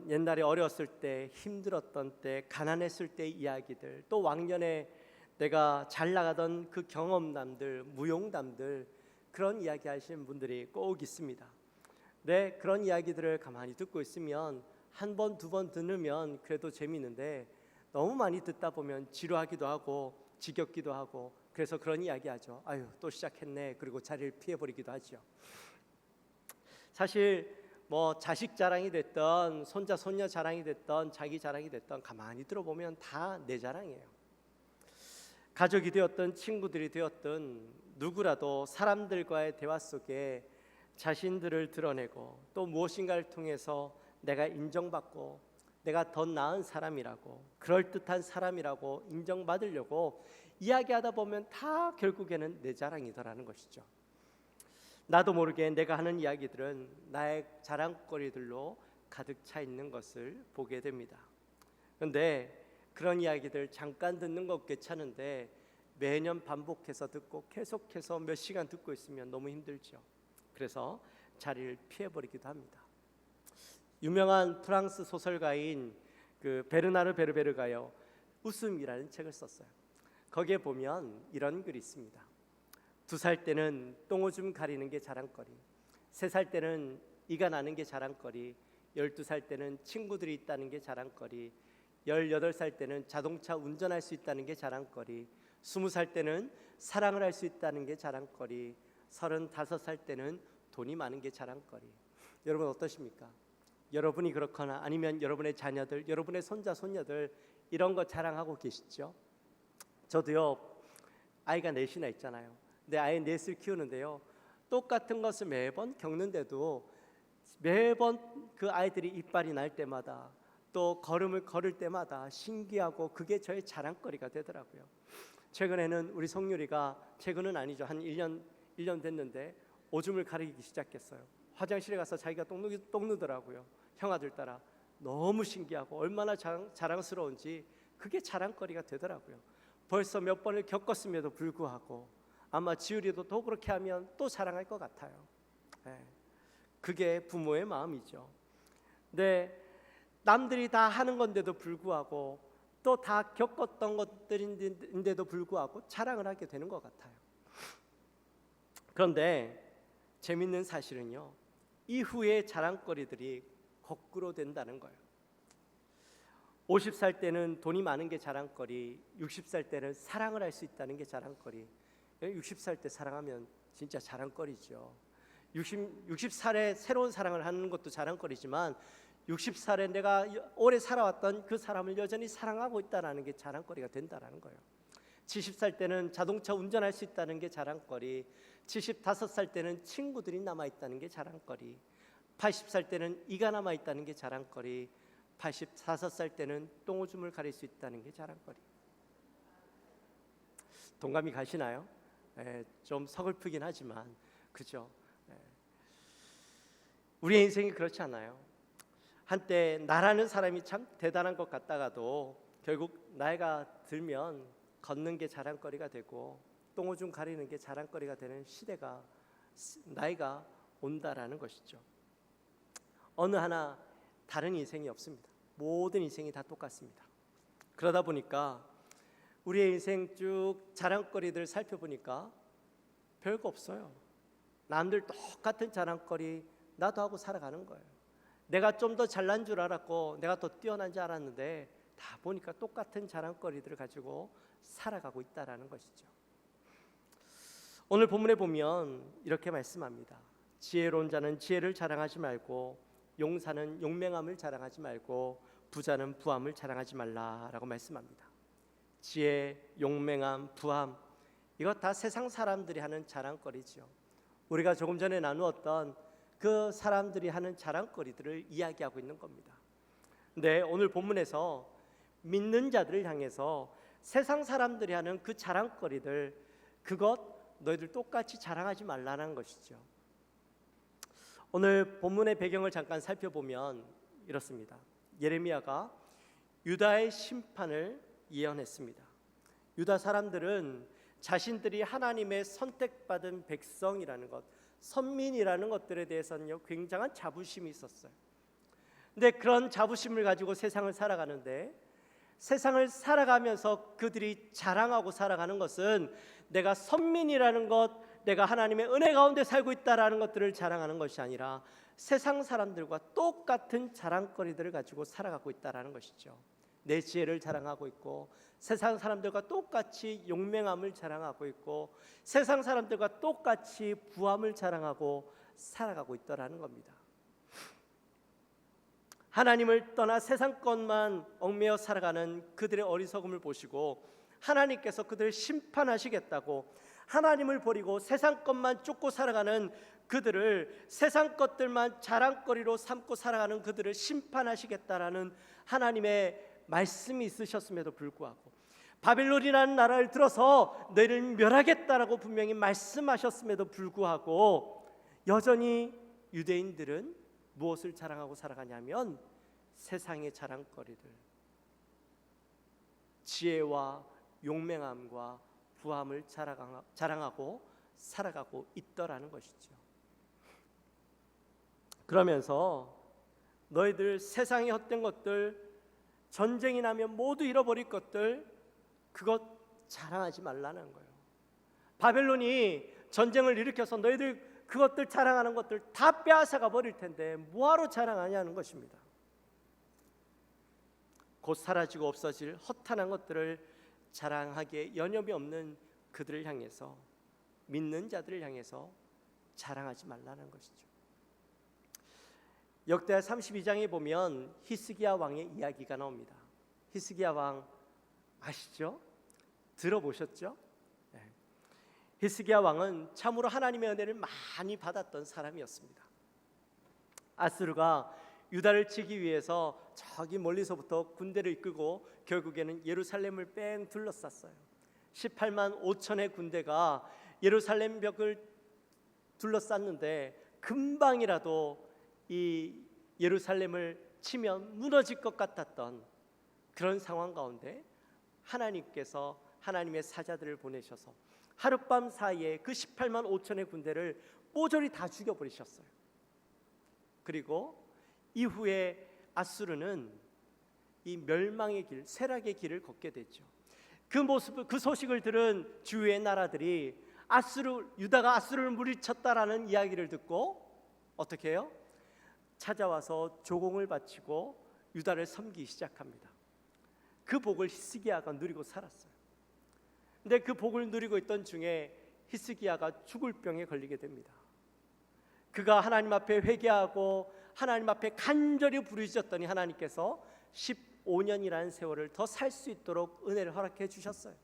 옛날에 어렸을 때, 힘들었던 때, 가난했을 때 이야기들, 또 왕년에 내가 잘 나가던 그 경험담들, 무용담들, 그런 이야기 하시는 분들이 꼭 있습니다. 네, 그런 이야기들을 가만히 듣고 있으면 한 번, 두 번 들으면 그래도 재미있는데 너무 많이 듣다 보면 지루하기도 하고 지겹기도 하고 그래서 그런 이야기 하죠. 아유, 또 시작했네. 그리고 자리를 피해버리기도 하죠. 사실 뭐 자식 자랑이 됐던 손자 손녀 자랑이 됐던 자기 자랑이 됐던 가만히 들어보면 다 내 자랑이에요. 가족이 되었든 친구들이 되었든 누구라도 사람들과의 대화 속에 자신들을 드러내고 또 무엇인가를 통해서 내가 인정받고 내가 더 나은 사람이라고 그럴듯한 사람이라고 인정받으려고 이야기하다 보면 다 결국에는 내 자랑이더라는 것이죠. 나도 모르게 내가 하는 이야기들은 나의 자랑거리들로 가득 차 있는 것을 보게 됩니다. 그런데 그런 이야기들 잠깐 듣는 거 괜찮은데 매년 반복해서 듣고 계속해서 몇 시간 듣고 있으면 너무 힘들죠. 그래서 자리를 피해버리기도 합니다. 유명한 프랑스 소설가인 그 베르나르 베르베르가요 웃음이라는 책을 썼어요. 거기에 보면 이런 글이 있습니다. 2살 때는 똥오줌 가리는 게 자랑거리, 3살 때는 이가 나는 게 자랑거리, 12살 때는 친구들이 있다는 게 자랑거리, 18살 때는 자동차 운전할 수 있다는 게 자랑거리, 20살 때는 사랑을 할 수 있다는 게 자랑거리, 35살 때는 돈이 많은 게 자랑거리. 여러분 어떠십니까? 여러분이 그렇거나 아니면 여러분의 자녀들, 여러분의 손자 손녀들 이런 거 자랑하고 계시죠? 저도요 아이가 넷이나 있잖아요. 내 아이 넷을 키우는데요 똑같은 것을 매번 겪는데도 매번 그 아이들이 이빨이 날 때마다 또 걸음을 걸을 때마다 신기하고 그게 저의 자랑거리가 되더라고요. 최근에는 우리 성유리가, 최근은 아니죠, 한 1년 됐는데 오줌을 가리기 시작했어요. 화장실에 가서 자기가 똥 누더라고요. 형아들 따라. 너무 신기하고 얼마나 자랑스러운지 그게 자랑거리가 되더라고요. 벌써 몇 번을 겪었음에도 불구하고 아마 지율이도 또 그렇게 하면 또 자랑할 것 같아요. 그게 부모의 마음이죠. 근데 남들이 다 하는 건데도 불구하고 또 다 겪었던 것들인데도 불구하고 자랑을 하게 되는 것 같아요. 그런데 재밌는 사실은요, 이후의 자랑거리들이 거꾸로 된다는 거예요. 50살 때는 돈이 많은 게 자랑거리, 60살 때는 사랑을 할 수 있다는 게 자랑거리. 60살 때 사랑하면 진짜 자랑거리죠. 60살에 새로운 사랑을 하는 것도 자랑거리지만 60살에 내가 오래 살아왔던 그 사람을 여전히 사랑하고 있다는 게 자랑거리가 된다는 거예요. 70살 때는 자동차 운전할 수 있다는 게 자랑거리, 75살 때는 친구들이 남아있다는 게 자랑거리, 80살 때는 이가 남아있다는 게 자랑거리, 85살 때는 똥오줌을 가릴 수 있다는 게 자랑거리. 동감이 가시나요? 좀 서글프긴 하지만 그죠? 우리의 인생이 그렇지 않아요. 한때 나라는 사람이 참 대단한 것 같다가도 결국 나이가 들면 걷는 게 자랑거리가 되고 똥오줌 가리는 게 자랑거리가 되는 시대가, 나이가 온다라는 것이죠. 어느 하나 다른 인생이 없습니다. 모든 인생이 다 똑같습니다. 그러다 보니까 우리의 인생 쭉 자랑거리들 살펴보니까 별거 없어요. 남들 똑같은 자랑거리 나도 하고 살아가는 거예요. 내가 좀 더 잘난 줄 알았고 내가 더 뛰어난 줄 알았는데 다 보니까 똑같은 자랑거리들을 가지고 살아가고 있다라는 것이죠. 오늘 본문에 보면 이렇게 말씀합니다. 지혜로운 자는 지혜를 자랑하지 말고 용사는 용맹함을 자랑하지 말고 부자는 부함을 자랑하지 말라라고 말씀합니다. 지혜, 용맹함, 부함, 이거 다 세상 사람들이 하는 자랑거리죠. 우리가 조금 전에 나누었던 그 사람들이 하는 자랑거리들을 이야기하고 있는 겁니다. 근데 오늘 본문에서 믿는 자들을 향해서 세상 사람들이 하는 그 자랑거리들, 그것 너희들 똑같이 자랑하지 말라는 것이죠. 오늘 본문의 배경을 잠깐 살펴보면 이렇습니다. 예레미야가 유다의 심판을 예언했습니다. 유다 사람들은 자신들이 하나님의 선택받은 백성이라는 것, 선민이라는 것들에 대해서는요 굉장한 자부심이 있었어요. 근데 그런 자부심을 가지고 세상을 살아가는데, 세상을 살아가면서 그들이 자랑하고 살아가는 것은 내가 선민이라는 것, 내가 하나님의 은혜 가운데 살고 있다라는 것들을 자랑하는 것이 아니라 세상 사람들과 똑같은 자랑거리들을 가지고 살아가고 있다라는 것이죠. 내 지혜를 자랑하고 있고 세상 사람들과 똑같이 용맹함을 자랑하고 있고 세상 사람들과 똑같이 부함을 자랑하고 살아가고 있더라는 겁니다. 하나님을 떠나 세상 것만 얽매여 살아가는 그들의 어리석음을 보시고 하나님께서 그들을 심판하시겠다고, 하나님을 버리고 세상 것만 쫓고 살아가는 그들을, 세상 것들만 자랑거리로 삼고 살아가는 그들을 심판하시겠다라는 하나님의 말씀이 있으셨음에도 불구하고, 바벨론이라는 나라를 들어서 너희를 멸하겠다라고 분명히 말씀하셨음에도 불구하고 여전히 유대인들은 무엇을 자랑하고 살아가냐면 세상의 자랑거리들, 지혜와 용맹함과 부함을 자랑하고 살아가고 있더라는 것이죠. 그러면서 너희들 세상의 헛된 것들, 전쟁이 나면 모두 잃어버릴 것들, 그것 자랑하지 말라는 거예요. 바벨론이 전쟁을 일으켜서 너희들 그것들 자랑하는 것들 다 빼앗아가 버릴 텐데 뭐하러 자랑하냐는 것입니다. 곧 사라지고 없어질 허탄한 것들을 자랑하기에 여념이 없는 그들을 향해서, 믿는 자들을 향해서 자랑하지 말라는 것이죠. 역대하 32장에 보면 히스기야 왕의 이야기가 나옵니다. 히스기야 왕 아시죠? 들어보셨죠? 네. 히스기야 왕은 참으로 하나님의 은혜를 많이 받았던 사람이었습니다. 아수르가 유다를 치기 위해서 저기 멀리서부터 군대를 이끌고 결국에는 예루살렘을 뺑 둘러쌌어요. 18만 5천의 군대가 예루살렘 벽을 둘러쌌는데 금방이라도 이 예루살렘을 치면 무너질 것 같았던 그런 상황 가운데 하나님께서 하나님의 사자들을 보내셔서 하룻밤 사이에 그 18만 5천의 군대를 모조리 다 죽여버리셨어요. 그리고 이후에 아수르는 이 멸망의 길, 쇠락의 길을 걷게 됐죠. 그 소식을 들은 주위의 나라들이 유다가 아수르를 물리쳤다라는 이야기를 듣고 어떻게 해요? 찾아와서 조공을 바치고 유다를 섬기기 시작합니다. 그 복을 히스기야가 누리고 살았어요. 근데 그 복을 누리고 있던 중에 히스기야가 죽을 병에 걸리게 됩니다. 그가 하나님 앞에 회개하고 하나님 앞에 간절히 부르짖었더니 하나님께서 15년이라는 세월을 더 살 수 있도록 은혜를 허락해 주셨어요.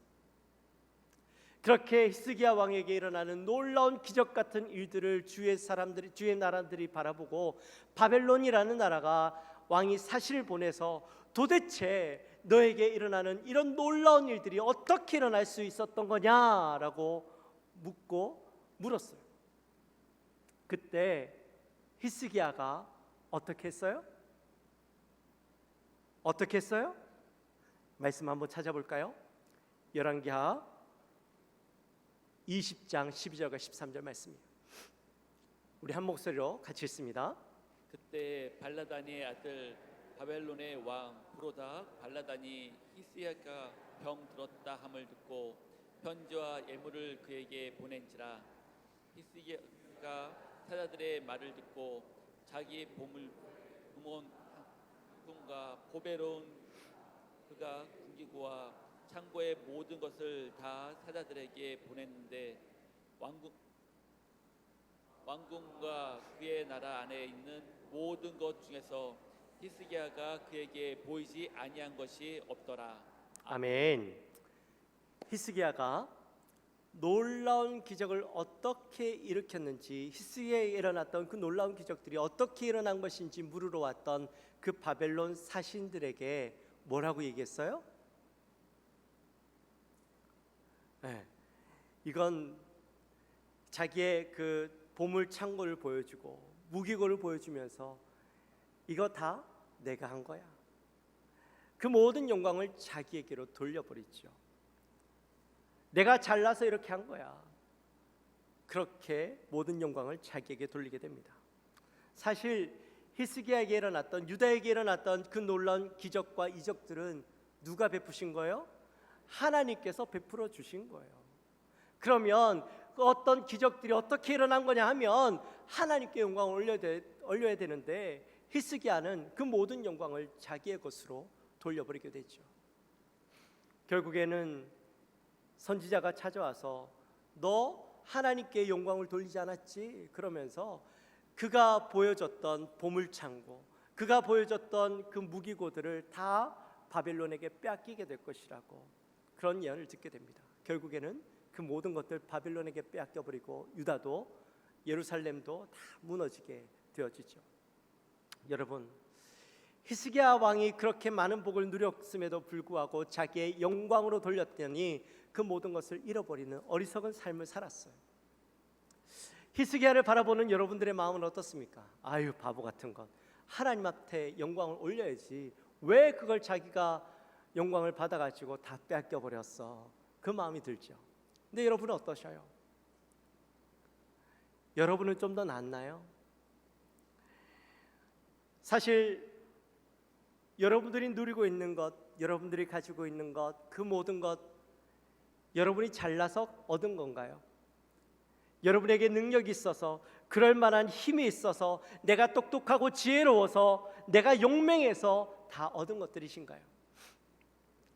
그렇게 히스기야 왕에게 일어나는 놀라운 기적 같은 일들을 주의 나라들이 바라보고 바벨론이라는 나라가 왕이 사신을 보내서 도대체 너에게 일어나는 이런 놀라운 일들이 어떻게 일어날 수 있었던 거냐라고 물었어요. 그때 히스기야가 어떻게 했어요? 어떻게 했어요? 말씀 한번 찾아볼까요? 열왕기하 20장 12절과 13절 말씀이에요. 우리 한 목소리로 같이 읽습니다. 그때 발라단의 아들 바벨론의 왕 브로닥 발라단이 히스기야가 병 들었다 함을 듣고 편지와 예물을 그에게 보낸지라. 히스기야가 사자들의 말을 듣고 자기 부몬과 보배로운 그가 군기구와 창고의 모든 것을 다 사자들에게 보냈는데 왕궁과 그의 나라 안에 있는 모든 것 중에서 히스기야가 그에게 보이지 아니한 것이 없더라. 아멘. 히스기야가 놀라운 기적을 어떻게 일으켰는지, 히스기야에 일어났던 그 놀라운 기적들이 어떻게 일어난 것인지 물으러 왔던 그 바벨론 사신들에게 뭐라고 얘기했어요? 네, 이건 자기의 그 보물 창고를 보여주고 무기고를 보여주면서 이거 다 내가 한 거야. 그 모든 영광을 자기에게로 돌려버리죠. 내가 잘나서 이렇게 한 거야. 그렇게 모든 영광을 자기에게 돌리게 됩니다. 사실 히스기야에게 일어났던, 유다에게 일어났던 그 놀라운 기적과 이적들은 누가 베푸신 거예요? 하나님께서 베풀어 주신 거예요. 그러면 그 어떤 기적들이 어떻게 일어난 거냐 하면 하나님께 영광을 올려야 되는데 히스기야는 그 모든 영광을 자기의 것으로 돌려버리게 되죠. 결국에는 선지자가 찾아와서 너 하나님께 영광을 돌리지 않았지? 그러면서 그가 보여줬던 보물창고, 그가 보여줬던 그 무기고들을 다 바벨론에게 빼앗기게 될 것이라고 그런 예언을 듣게 됩니다. 결국에는 그 모든 것들 바벨론에게 빼앗겨버리고 유다도 예루살렘도 다 무너지게 되어지죠. 여러분, 히스기야 왕이 그렇게 많은 복을 누렸음에도 불구하고 자기의 영광으로 돌렸더니 그 모든 것을 잃어버리는 어리석은 삶을 살았어요. 히스기야를 바라보는 여러분들의 마음은 어떻습니까? 아유, 바보 같은 것. 하나님 앞에 영광을 올려야지. 왜 그걸 자기가 영광을 받아가지고 다 빼앗겨 버렸어? 그 마음이 들죠. 근데 여러분은 어떠셔요? 여러분은 좀 더 낫나요? 사실 여러분들이 누리고 있는 것, 여러분들이 가지고 있는 것, 그 모든 것 여러분이 잘나서 얻은 건가요? 여러분에게 능력이 있어서, 그럴 만한 힘이 있어서, 내가 똑똑하고 지혜로워서, 내가 용맹해서 다 얻은 것들이신가요?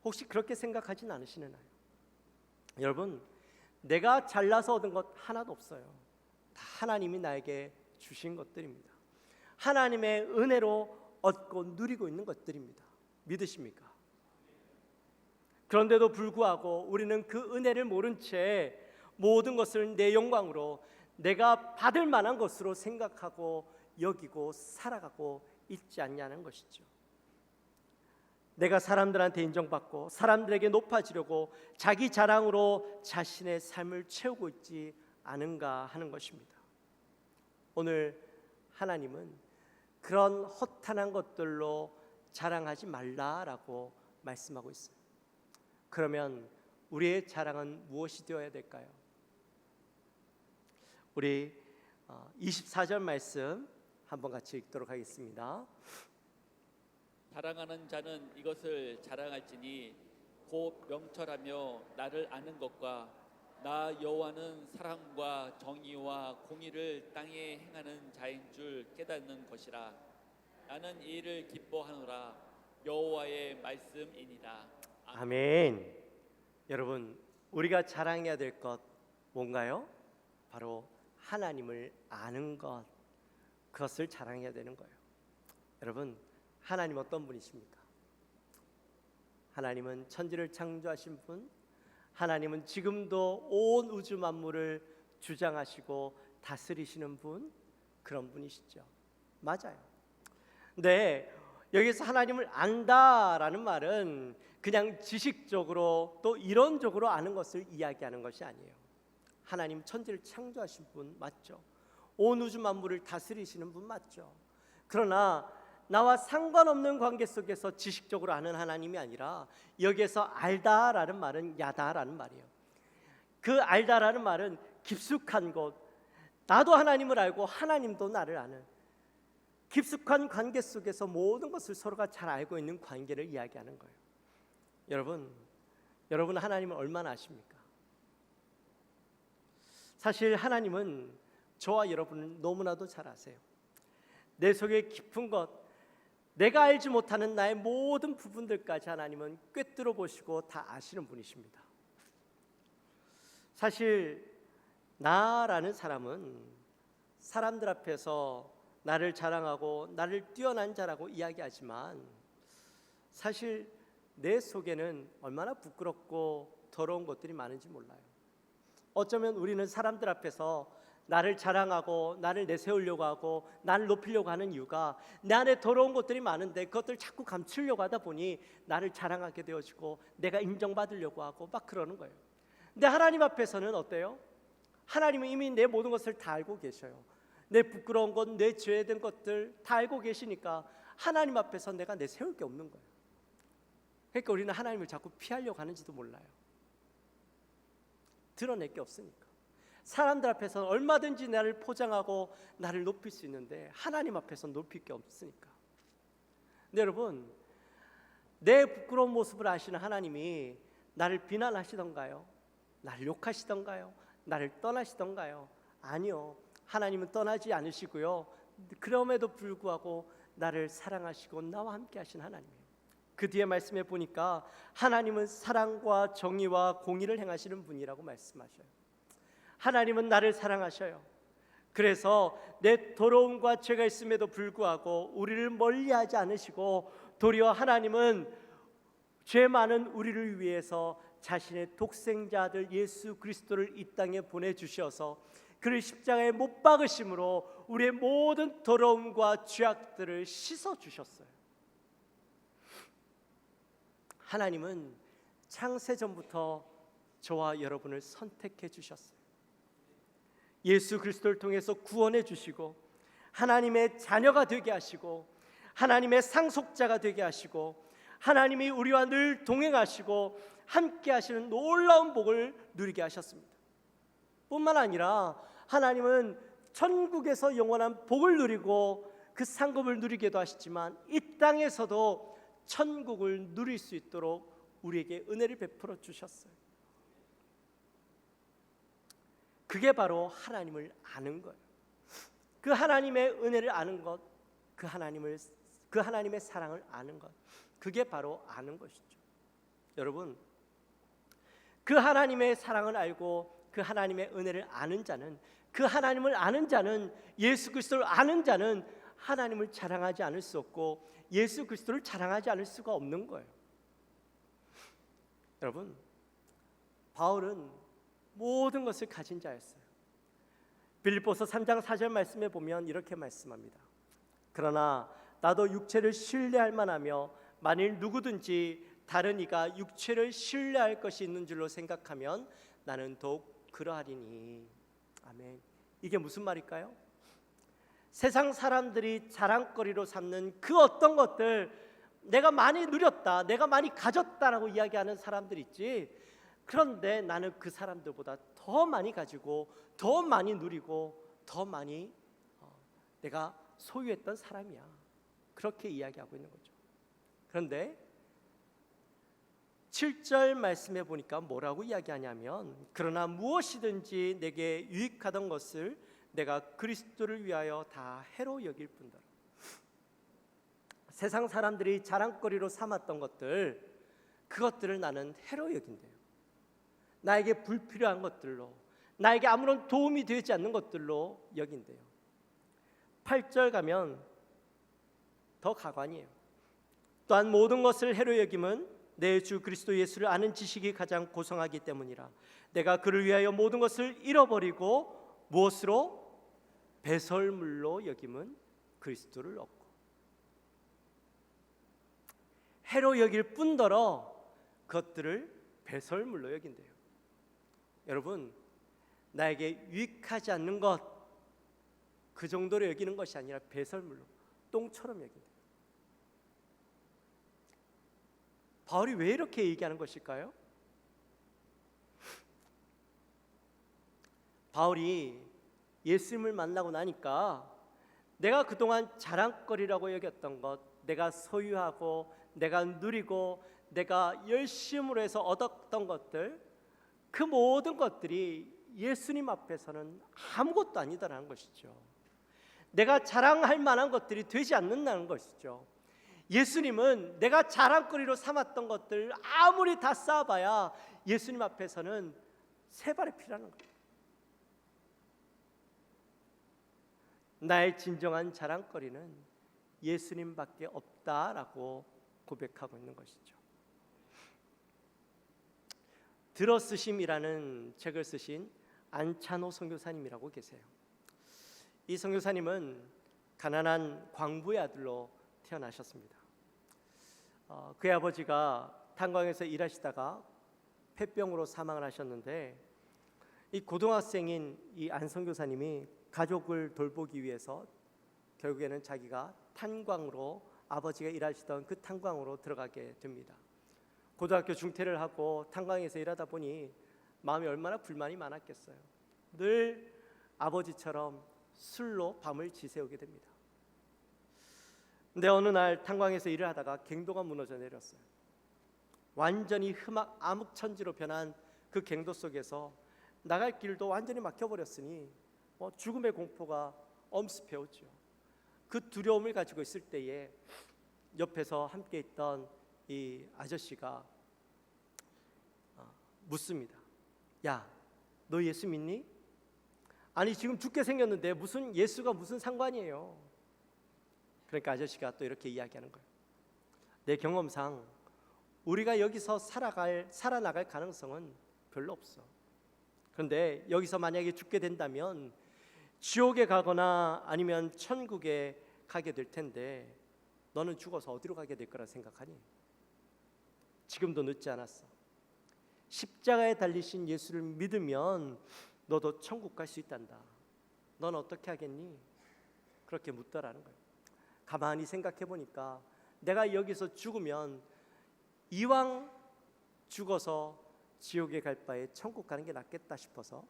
혹시 그렇게 생각하진 않으시나요? 여러분, 내가 잘나서 얻은 것 하나도 없어요. 다 하나님이 나에게 주신 것들입니다. 하나님의 은혜로 얻고 누리고 있는 것들입니다. 믿으십니까? 그런데도 불구하고 우리는 그 은혜를 모른 채 모든 것을 내 영광으로, 내가 받을 만한 것으로 생각하고 여기고 살아가고 있지 않냐는 것이죠. 내가 사람들한테 인정받고 사람들에게 높아지려고 자기 자랑으로 자신의 삶을 채우고 있지 않은가 하는 것입니다. 오늘 하나님은 그런 허탄한 것들로 자랑하지 말라라고 말씀하고 있어요. 그러면 우리의 자랑은 무엇이 되어야 될까요? 우리 24절 말씀 한번 같이 읽도록 하겠습니다. 자랑하는 자는 이것을 자랑할지니 곧 명철하며 나를 아는 것과 나 여호와는 사랑과 정의와 공의를 땅에 행하는 자인 줄 깨닫는 것이라. 나는 이 일을 기뻐하노라. 여호와의 말씀이니라. 아멘. 여러분, 우리가 자랑해야 될 것 뭔가요? 바로 하나님을 아는 것, 그것을 자랑해야 되는 거예요. 여러분, 하나님 어떤 분이십니까? 하나님은 천지를 창조하신 분, 하나님은 지금도 온 우주 만물을 주장하시고 다스리시는 분, 그런 분이시죠. 맞아요. 근데 여기서 하나님을 안다라는 말은 그냥 지식적으로 또 이론적으로 아는 것을 이야기하는 것이 아니에요. 하나님 천지를 창조하신 분 맞죠? 온 우주 만물을 다스리시는 분 맞죠? 그러나 나와 상관없는 관계 속에서 지식적으로 아는 하나님이 아니라 여기에서 알다라는 말은 야다라는 말이에요. 그 알다라는 말은 깊숙한 곳, 나도 하나님을 알고 하나님도 나를 아는 깊숙한 관계 속에서 모든 것을 서로가 잘 알고 있는 관계를 이야기하는 거예요. 여러분 하나님을 얼마나 아십니까? 사실 하나님은 저와 여러분을 너무나도 잘 아세요. 내 속에 깊은 것, 내가 알지 못하는 나의 모든 부분들까지 하나님은 꿰뚫어 보시고 다 아시는 분이십니다. 사실 나라는 사람은 사람들 앞에서 나를 자랑하고 나를 뛰어난 자라고 이야기하지만 사실 내 속에는 얼마나 부끄럽고 더러운 것들이 많은지 몰라요. 어쩌면 우리는 사람들 앞에서 나를 자랑하고 나를 내세우려고 하고 나를 높이려고 하는 이유가 내 안에 더러운 것들이 많은데 그것들을 자꾸 감추려고 하다 보니 나를 자랑하게 되어지고 내가 인정받으려고 하고 막 그러는 거예요. 근데 하나님 앞에서는 어때요? 하나님은 이미 내 모든 것을 다 알고 계셔요. 내 부끄러운 것, 내 죄된 것들 다 알고 계시니까 하나님 앞에서 내가 내세울 게 없는 거예요. 그러니까 우리는 하나님을 자꾸 피하려고 하는지도 몰라요. 드러낼 게 없으니까. 사람들 앞에서는 얼마든지 나를 포장하고 나를 높일 수 있는데 하나님 앞에서는 높일 게 없으니까. 근데 여러분, 내 부끄러운 모습을 아시는 하나님이 나를 비난하시던가요? 나를 욕하시던가요? 나를 떠나시던가요? 아니요. 하나님은 떠나지 않으시고요. 그럼에도 불구하고 나를 사랑하시고 나와 함께 하신 하나님이에요. 그 뒤에 말씀해 보니까 하나님은 사랑과 정의와 공의를 행하시는 분이라고 말씀하셔요. 하나님은 나를 사랑하셔요. 그래서 내 더러움과 죄가 있음에도 불구하고 우리를 멀리하지 않으시고 도리어 하나님은 죄 많은 우리를 위해서 자신의 독생자 아들 예수 그리스도를 이 땅에 보내주셔서 그를 십자가에 못 박으심으로 우리의 모든 더러움과 죄악들을 씻어주셨어요. 하나님은 창세전부터 저와 여러분을 선택해 주셨어요. 예수 그리스도를 통해서 구원해 주시고 하나님의 자녀가 되게 하시고 하나님의 상속자가 되게 하시고 하나님이 우리와 늘 동행하시고 함께 하시는 놀라운 복을 누리게 하셨습니다. 뿐만 아니라 하나님은 천국에서 영원한 복을 누리고 그 상급을 누리게도 하시지만 이 땅에서도 천국을 누릴 수 있도록 우리에게 은혜를 베풀어 주셨어요. 그게 바로 하나님을 아는 거예요. 그 하나님의 은혜를 아는 것, 그 하나님의 사랑을 아는 것, 그게 바로 아는 것이죠. 여러분, 그 하나님의 사랑을 알고 그 하나님의 은혜를 아는 자는, 그 하나님을 아는 자는, 예수 그리스도를 아는 자는 하나님을 자랑하지 않을 수 없고 예수 그리스도를 자랑하지 않을 수가 없는 거예요. 여러분, 바울은 모든 것을 가진 자였어요. 빌립보서 3장 4절 말씀에 보면 이렇게 말씀합니다. 그러나 나도 육체를 신뢰할 만하며 만일 누구든지 다른 이가 육체를 신뢰할 것이 있는 줄로 생각하면 나는 더욱 그러하리니. 아멘. 이게 무슨 말일까요? 세상 사람들이 자랑거리로 삼는 그 어떤 것들, 내가 많이 누렸다, 내가 많이 가졌다라고 이야기하는 사람들 있지. 그런데 나는 그 사람들보다 더 많이 가지고 더 많이 누리고 더 많이 내가 소유했던 사람이야. 그렇게 이야기하고 있는 거죠. 그런데 7절 말씀해 보니까 뭐라고 이야기하냐면, 그러나 무엇이든지 내게 유익하던 것을 내가 그리스도를 위하여 다 해로 여길 뿐더러. 세상 사람들이 자랑거리로 삼았던 것들, 그것들을 나는 해로 여긴대요. 나에게 불필요한 것들로, 나에게 아무런 도움이 되지 않는 것들로 여긴대요. 8절 가면 더 가관이에요. 또한 모든 것을 해로 여김은 내 주 그리스도 예수를 아는 지식이 가장 고성하기 때문이라. 내가 그를 위하여 모든 것을 잃어버리고 무엇으로? 배설물로 여김은 그리스도를 얻고. 해로 여길 뿐더러 그것들을 배설물로 여긴대요. 여러분, 나에게 유익하지 않는 것, 그 정도로 여기는 것이 아니라 배설물로, 똥처럼 여긴대요. 바울이 왜 이렇게 얘기하는 것일까요? 바울이 예수님을 만나고 나니까 내가 그동안 자랑거리라고 여겼던 것, 내가 소유하고 내가 누리고 내가 열심으로 해서 얻었던 것들, 그 모든 것들이 예수님 앞에서는 아무것도 아니다라는 것이죠. 내가 자랑할 만한 것들이 되지 않는다는 것이죠. 예수님은 내가 자랑거리로 삼았던 것들 아무리 다 쌓아봐야 예수님 앞에서는 세 발의 피라는 거예요. 나의 진정한 자랑거리는 예수님밖에 없다라고 고백하고 있는 것이죠. 들어쓰심이라는 책을 쓰신 안찬호 선교사님이라고 계세요. 이 선교사님은 가난한 광부의 아들로 태어나셨습니다. 그의 아버지가 탄광에서 일하시다가 폐병으로 사망을 하셨는데, 이 고등학생인 이 안 선교사님이 가족을 돌보기 위해서 결국에는 자기가 탄광으로, 아버지가 일하시던 그 탄광으로 들어가게 됩니다. 고등학교 중퇴를 하고 탄광에서 일하다 보니 마음이 얼마나 불만이 많았겠어요. 늘 아버지처럼 술로 밤을 지새우게 됩니다. 근데 어느 날 탄광에서 일을 하다가 갱도가 무너져 내렸어요. 완전히 암흑천지로 변한 그 갱도 속에서 나갈 길도 완전히 막혀버렸으니 죽음의 공포가 엄습해 오죠. 그 두려움을 가지고 있을 때에 옆에서 함께 있던 이 아저씨가 묻습니다. 야, 너 예수 믿니? 아니 지금 죽게 생겼는데 무슨 예수가 무슨 상관이에요? 그러니까 아저씨가 또 이렇게 이야기하는 거예요. 내 경험상 우리가 여기서 살아나갈 가능성은 별로 없어. 그런데 여기서 만약에 죽게 된다면 지옥에 가거나 아니면 천국에 가게 될 텐데 너는 죽어서 어디로 가게 될 거라 생각하니? 지금도 늦지 않았어. 십자가에 달리신 예수를 믿으면 너도 천국 갈 수 있단다. 넌 어떻게 하겠니? 그렇게 묻더라는 거예요. 가만히 생각해 보니까 내가 여기서 죽으면 이왕 죽어서 지옥에 갈 바에 천국 가는 게 낫겠다 싶어서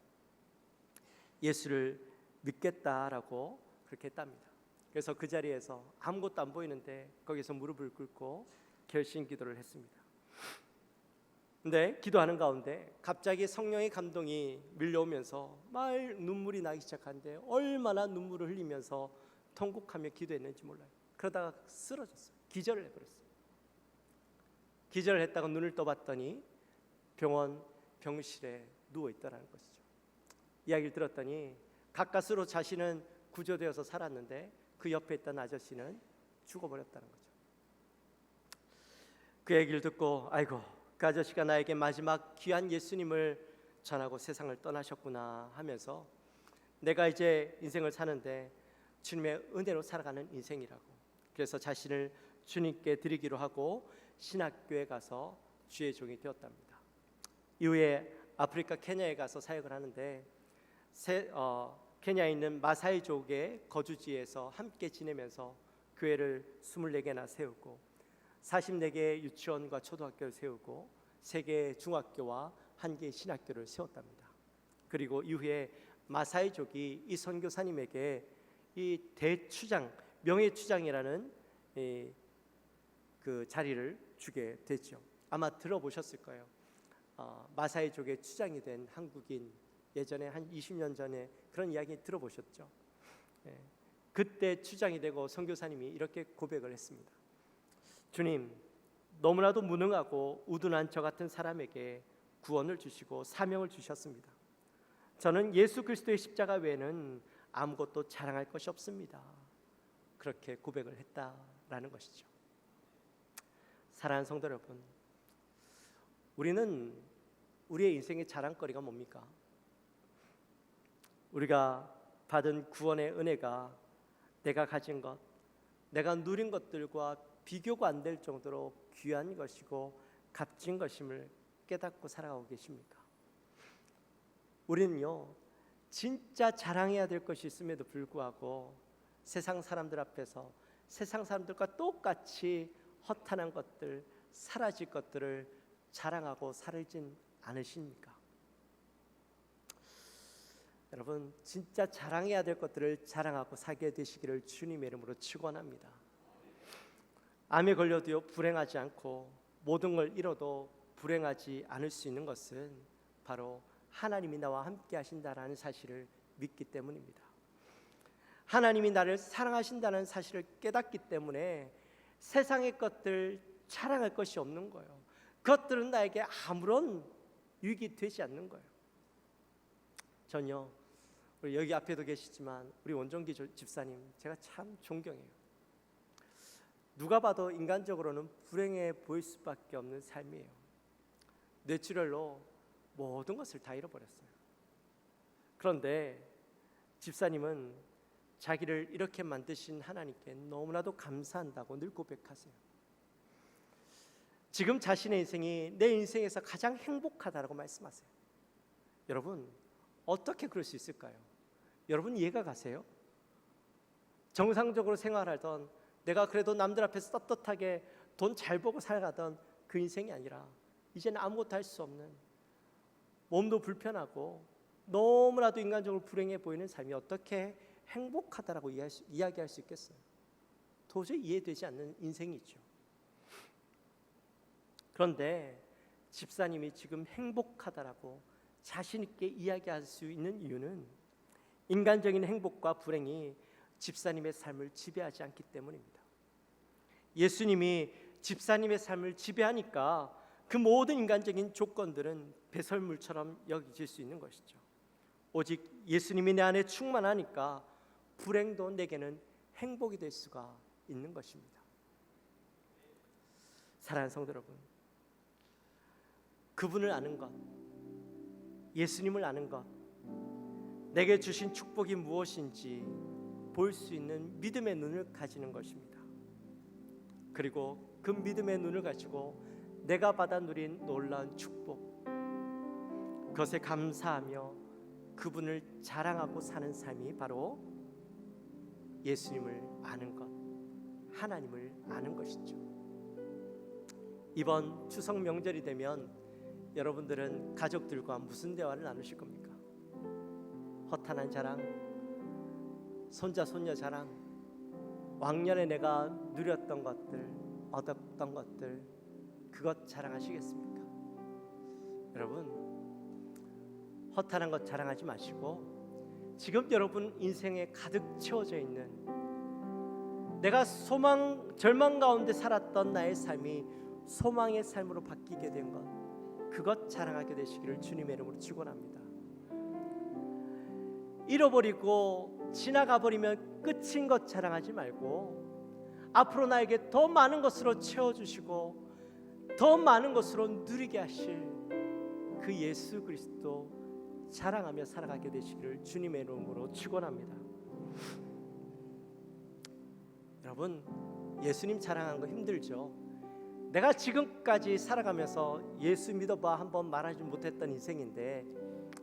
예수를 믿겠다라고 그렇게 했답니다. 그래서 그 자리에서 아무것도 안 보이는데 거기서 무릎을 꿇고 결심 기도를 했습니다. 근데 기도하는 가운데 갑자기 성령의 감동이 밀려오면서 막 눈물이 나기 시작하는데 얼마나 눈물을 흘리면서 통곡하며 기도했는지 몰라요. 그러다가 쓰러졌어요. 기절을 해버렸어요. 기절을 했다가 눈을 떠봤더니 병실에 누워있더라는 것이죠. 이야기를 들었더니 가까스로 자신은 구조되어서 살았는데 그 옆에 있던 아저씨는 죽어버렸다는 거죠. 그 얘기를 듣고 아이고, 그 아저씨가 나에게 마지막 귀한 예수님을 전하고 세상을 떠나셨구나 하면서 내가 이제 인생을 사는데 주님의 은혜로 살아가는 인생이라고, 그래서 자신을 주님께 드리기로 하고 신학교에 가서 주의 종이 되었답니다. 이후에 아프리카 케냐에 가서 사역을 하는데 케냐에 있는 마사이족의 거주지에서 함께 지내면서 교회를 24개나 세우고 44개의 유치원과 초등학교를 세우고 3개의 중학교와 1개의 신학교를 세웠답니다. 그리고 이후에 마사이족이 이 선교사님에게 이 대추장, 명예추장이라는 그 자리를 주게 됐죠. 아마 들어보셨을 거예요. 마사이족의 추장이 된 한국인, 예전에 한 20년 전에 그런 이야기 들어보셨죠. 그때 추장이 되고 선교사님이 이렇게 고백을 했습니다. 주님, 너무나도 무능하고 우둔한 저 같은 사람에게 구원을 주시고 사명을 주셨습니다. 저는 예수 그리스도의 십자가 외에는 아무것도 자랑할 것이 없습니다. 그렇게 고백을 했다라는 것이죠. 사랑하는 성도 여러분, 우리는 우리의 인생의 자랑거리가 뭡니까? 우리가 받은 구원의 은혜가 내가 가진 것, 내가 누린 것들과 비교가 안 될 정도로 귀한 것이고 값진 것임을 깨닫고 살아가고 계십니까? 우리는요, 진짜 자랑해야 될 것이 있음에도 불구하고 세상 사람들 앞에서 세상 사람들과 똑같이 허탄한 것들, 사라질 것들을 자랑하고 살진 않으십니까? 여러분, 진짜 자랑해야 될 것들을 자랑하고 살게 되시기를 주님의 이름으로 축원합니다. 암에 걸려도요 불행하지 않고 모든 걸 잃어도 불행하지 않을 수 있는 것은 바로 하나님이 나와 함께 하신다라는 사실을 믿기 때문입니다. 하나님이 나를 사랑하신다는 사실을 깨닫기 때문에 세상의 것들 자랑할 것이 없는 거예요. 그것들은 나에게 아무런 유익이 되지 않는 거예요. 전요, 우리 여기 앞에도 계시지만 우리 원종기 집사님 제가 참 존경해요. 누가 봐도 인간적으로는 불행해 보일 수밖에 없는 삶이에요. 뇌출혈로 모든 것을 다 잃어버렸어요. 그런데 집사님은 자기를 이렇게 만드신 하나님께 너무나도 감사한다고 늘 고백하세요. 지금 자신의 인생이 내 인생에서 가장 행복하다고 말씀하세요. 여러분, 어떻게 그럴 수 있을까요? 여러분 이해가 가세요? 정상적으로 생활하던, 내가 그래도 남들 앞에서 떳떳하게 돈 잘 벌고 살아가던 그 인생이 아니라 이제는 아무것도 할 수 없는, 몸도 불편하고 너무나도 인간적으로 불행해 보이는 삶이 어떻게 행복하다라고 이야기할 수 있겠어요? 도저히 이해되지 않는 인생이죠. 그런데 집사님이 지금 행복하다라고 자신 있게 이야기할 수 있는 이유는 인간적인 행복과 불행이 집사님의 삶을 지배하지 않기 때문입니다. 예수님이 집사님의 삶을 지배하니까 그 모든 인간적인 조건들은 배설물처럼 여겨질 수 있는 것이죠. 오직 예수님이 내 안에 충만하니까 불행도 내게는 행복이 될 수가 있는 것입니다. 사랑하는 성도 여러분, 그분을 아는 것, 예수님을 아는 것, 내게 주신 축복이 무엇인지 볼 수 있는 믿음의 눈을 가지는 것입니다. 그리고 그 믿음의 눈을 가지고 내가 받아 누린 놀라운 축복, 그것에 감사하며 그분을 자랑하고 사는 삶이 바로 예수님을 아는 것, 하나님을 아는 것이죠. 이번 추석 명절이 되면 여러분들은 가족들과 무슨 대화를 나누실 겁니까? 허탄한 자랑, 손자 손녀 자랑, 왕년에 내가 누렸던 것들, 얻었던 것들, 그것 자랑하시겠습니까? 여러분, 허탄한 것 자랑하지 마시고 지금 여러분 인생에 가득 채워져 있는, 내가 절망 가운데 살았던 나의 삶이 소망의 삶으로 바뀌게 된 것, 그것 자랑하게 되시기를 주님의 이름으로 축원합니다. 잃어버리고 지나가 버리면 끝인 것 자랑하지 말고 앞으로 나에게 더 많은 것으로 채워주시고 더 많은 것으로 누리게 하실 그 예수 그리스도 자랑하며 살아가게 되시기를 주님의 이름으로 축원합니다. 여러분, 예수님 자랑한 거 힘들죠? 내가 지금까지 살아가면서 예수 믿어봐 한번 말하지 못했던 인생인데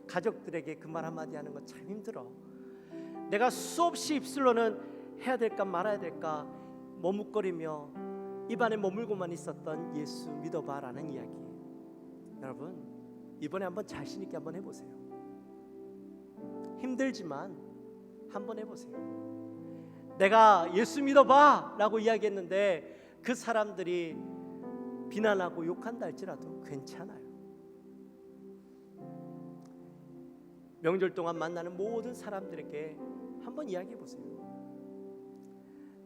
가족들에게 그 말 한마디 하는 거 참 힘들어. 내가 수없이 입술로는 해야 될까 말아야 될까 머뭇거리며 입안에 머물고만 있었던 예수 믿어봐 라는 이야기. 여러분, 이번에 한번 자신 있게 한번 해보세요. 힘들지만 한번 해보세요. 내가 예수 믿어봐 라고 이야기했는데 그 사람들이 비난하고 욕한다 할지라도 괜찮아요. 명절 동안 만나는 모든 사람들에게 한번 이야기해보세요.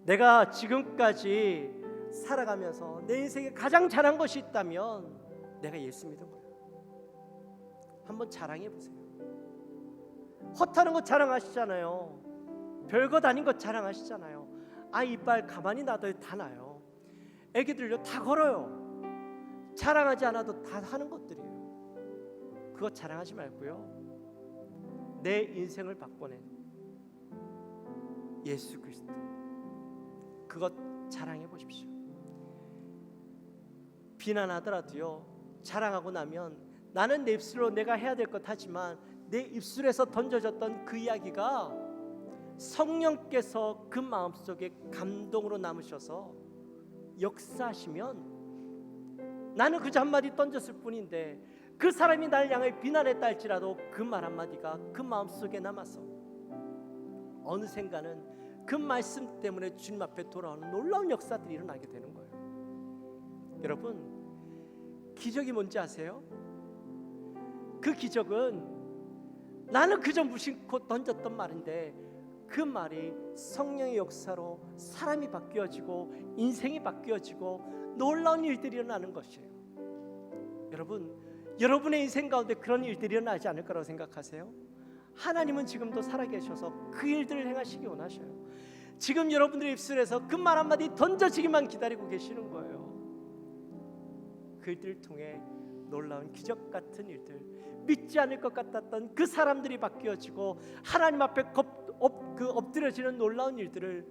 내가 지금까지 살아가면서 내 인생에 가장 잘한 것이 있다면 내가 예수 믿은 거예요. 한번 자랑해보세요. 헛하는 것 자랑하시잖아요. 별것 아닌 것 자랑하시잖아요. 이빨 가만히 놔둬도 다 나요. 애기들요 다 걸어요. 자랑하지 않아도 다 하는 것들이에요. 그것 자랑하지 말고요, 내 인생을 바꿔낸 예수 그리스도, 그것 자랑해 보십시오. 비난하더라도요, 자랑하고 나면 나는 내 입술로 내가 해야 될 것 하지만 내 입술에서 던져졌던 그 이야기가 성령께서 그 마음속에 감동으로 남으셔서 역사하시면 나는 그저 한마디 던졌을 뿐인데 그 사람이 날 향해 비난했다 할지라도 그 말 한마디가 그 마음속에 남아서 어느샌가는 그 말씀 때문에 주님 앞에 돌아오는 놀라운 역사들이 일어나게 되는 거예요. 여러분, 기적이 뭔지 아세요? 그 기적은 나는 그저 무심코 던졌던 말인데 그 말이 성령의 역사로 사람이 바뀌어지고 인생이 바뀌어지고 놀라운 일들이 일어나는 것이에요. 여러분, 여러분의 인생 가운데 그런 일들이 일어나지 않을 거라고 생각하세요? 하나님은 지금도 살아계셔서 그 일들을 행하시기 원하셔요. 지금 여러분들의 입술에서 그 말 한마디 던져지기만 기다리고 계시는 거예요. 그 일들을 통해 놀라운 기적 같은 일들, 믿지 않을 것 같았던 그 사람들이 바뀌어지고 하나님 앞에 엎드려지는 놀라운 일들을,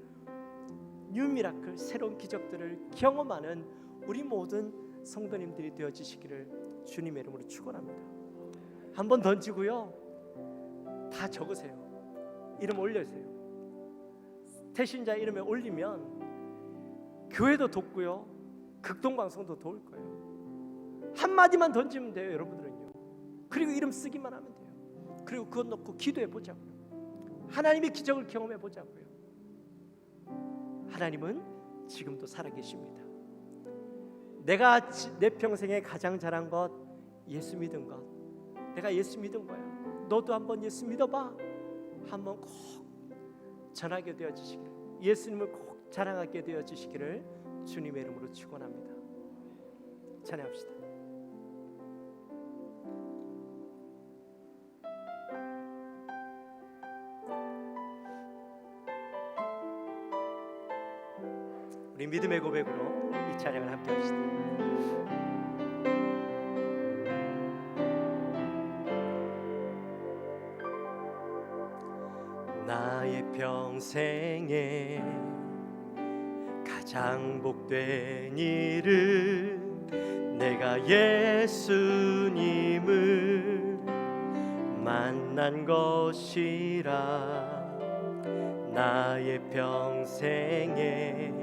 뉴 미라클, 새로운 기적들을 경험하는 우리 모든 성도님들이 되어지시기를 주님의 이름으로 축원합니다. 한번 던지고요, 다 적으세요. 이름 올려주세요. 태신자 이름에 올리면 교회도 돕고요, 극동방송도 도울 거예요. 한마디만 던지면 돼요, 여러분들은요. 그리고 이름 쓰기만 하면 돼요. 그리고 그것 놓고 기도해 보자고요. 하나님의 기적을 경험해 보자고요. 하나님은 지금도 살아계십니다. 내가 내 평생에 가장 잘한 것, 예수 믿은 것. 내가 예수 믿은 거야. 너도 한번 예수 믿어봐. 한번 꼭 전하게 되어지시기를, 예수님을 꼭 자랑하게 되어지시기를 주님의 이름으로 축원합니다. 찬양합시다. 우리 믿음의 고백으로 이 찬양을 함께 합시다. 나의 평생에 가장 복된 일은 내가 예수님을 만난 것이라. 나의 평생에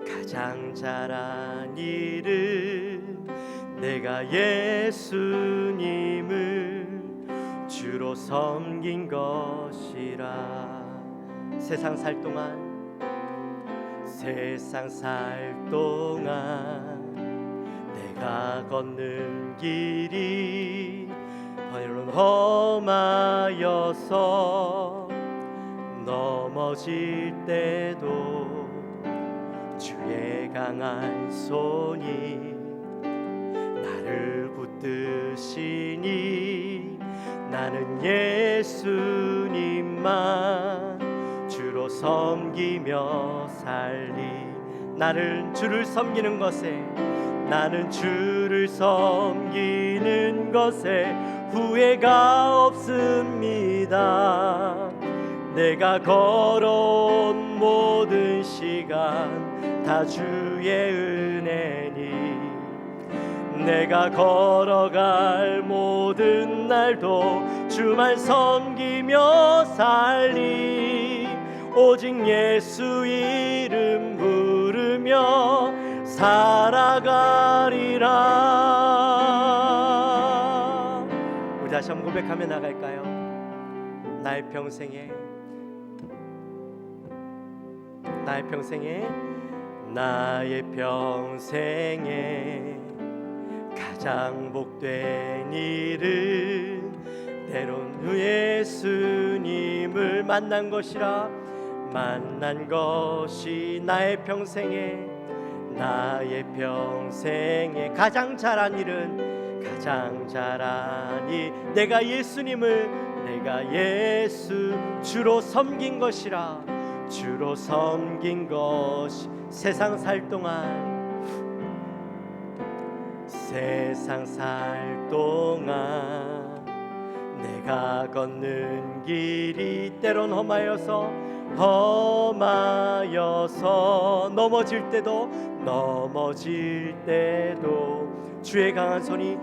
가장 잘한 일은 내가 예수님을 주로 섬긴 것이라. 세상 살 동안 내가 걷는 길이 때로는 험하여서 넘어질 때도 주의 강한 손이 나를 붙드시니 나는 예수님만 주로 섬기며 살리. 나는 주를 섬기는 것에 후회가 없습니다. 내가 걸어온 모든 시간 다 주의 은혜니 내가 걸어갈 모든 날도 주만 섬기며 살리 오직 예수 이름 부르며 살아가리라. 우리 다시 한번 고백하며 나갈까요? 나의 평생에 가장 복된 일은 때론 예수님을 만난 것이라. 만난 것이 나의 평생에 가장 잘한 일은 내가 예수 주로 섬긴 것이라. 주로 섬긴 것이 세상 살 동안 내가 걷는 길이 때론 험하여서 넘어질 때도 주의 강한 손이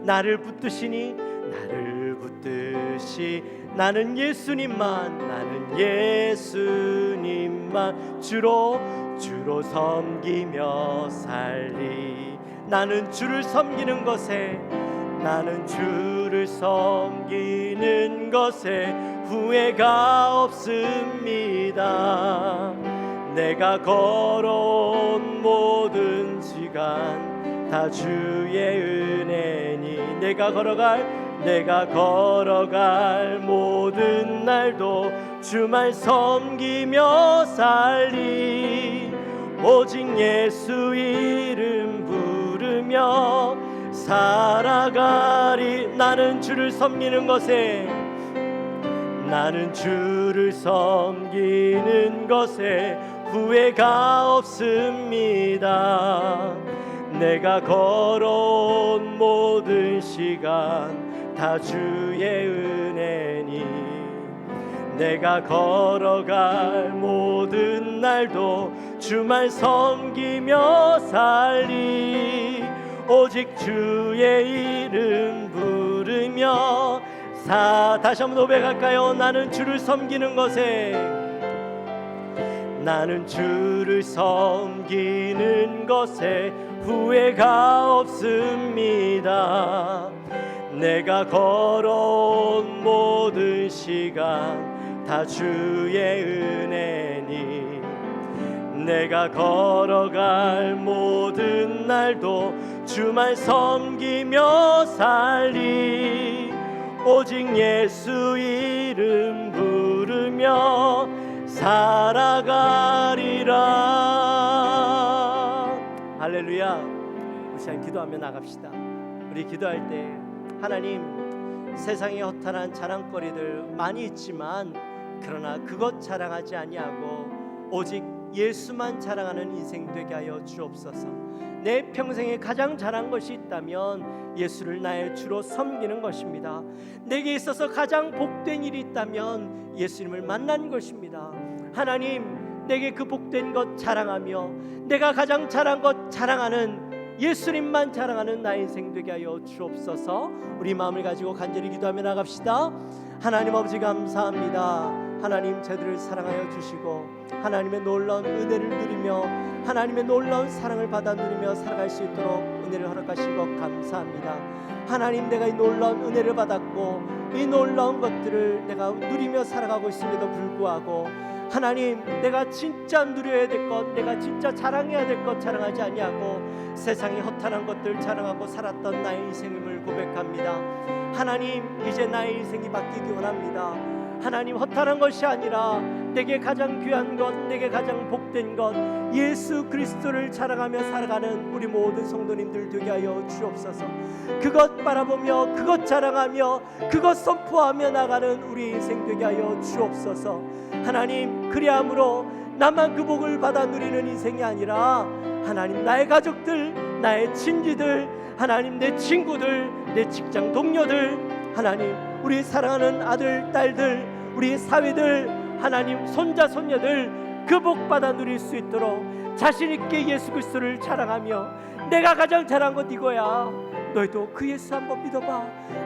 나를 붙드시 나는 예수님만 주로 섬기며 살리. 나는 주를 섬기는 것에 후회가 없습니다. 내가 걸어온 모든 시간 다 주의 은혜니 내가 걸어갈 모든 날도 주만 섬기며 살리 오직 예수 이름 부르며 살아가리. 나는 주를 섬기는 것에 후회가 없습니다. 내가 걸어온 모든 시간 다 주의 은혜니 내가 걸어갈 모든 날도 주만 섬기며 살리 오직 주의 이름 부르며 다시 한번 고백할까요? 나는 주를 섬기는 것에 후회가 없습니다. 내가 걸어온 모든 시간 다 주의 은혜니 내가 걸어갈 모든 날도 주만 섬기며 살리 오직 예수 이름 부르며 살아가리라. 할렐루야. 우리 시간 기도하며 나갑시다. 우리 기도할 때 하나님, 세상에 허탄한 자랑거리들 많이 있지만 그러나 그것 자랑하지 아니하고 오직 예수만 자랑하는 인생 되게 하여 주옵소서. 내 평생에 가장 잘한 것이 있다면 예수를 나의 주로 섬기는 것입니다. 내게 있어서 가장 복된 일이 있다면 예수님을 만난 것입니다. 하나님, 내게 그 복된 것 자랑하며 내가 가장 잘한 것 자랑하는 예수님만 자랑하는 나의 인생 되게 하여 주옵소서. 우리 마음을 가지고 간절히 기도하며 나갑시다. 하나님 아버지 감사합니다. 하나님, 저희들을 사랑하여 주시고 하나님의 놀라운 은혜를 누리며 하나님의 놀라운 사랑을 받아 누리며 살아갈 수 있도록 은혜를 허락하신 것 감사합니다. 하나님, 내가 이 놀라운 은혜를 받았고 이 놀라운 것들을 내가 누리며 살아가고 있음에도 불구하고 하나님, 내가 진짜 누려야 될 것, 내가 진짜 자랑해야 될 것 자랑하지 아니하고 세상의 허탄한 것들 자랑하고 살았던 나의 인생임을 고백합니다. 하나님, 이제 나의 인생이 바뀌기 원합니다. 하나님, 허탄한 것이 아니라 내게 가장 귀한 것, 내게 가장 복된 것 예수 그리스도를 자랑하며 살아가는 우리 모든 성도님들 되게 하여 주옵소서. 그것 바라보며 그것 자랑하며 그것 선포하며 나가는 우리 인생 되게 하여 주옵소서. 하나님, 그리함으로 나만 그 복을 받아 누리는 인생이 아니라 하나님, 나의 가족들, 나의 친지들, 하나님, 내 친구들, 내 직장 동료들, 하나님, 우리 사랑하는 아들, 딸들, 우리 사위들, 하나님 손자, 손녀들 그 복 받아 누릴 수 있도록 자신 있게 예수 그리스도를 자랑하며 내가 가장 잘한 것 이거야, 너희도 그 예수 한번 믿어봐,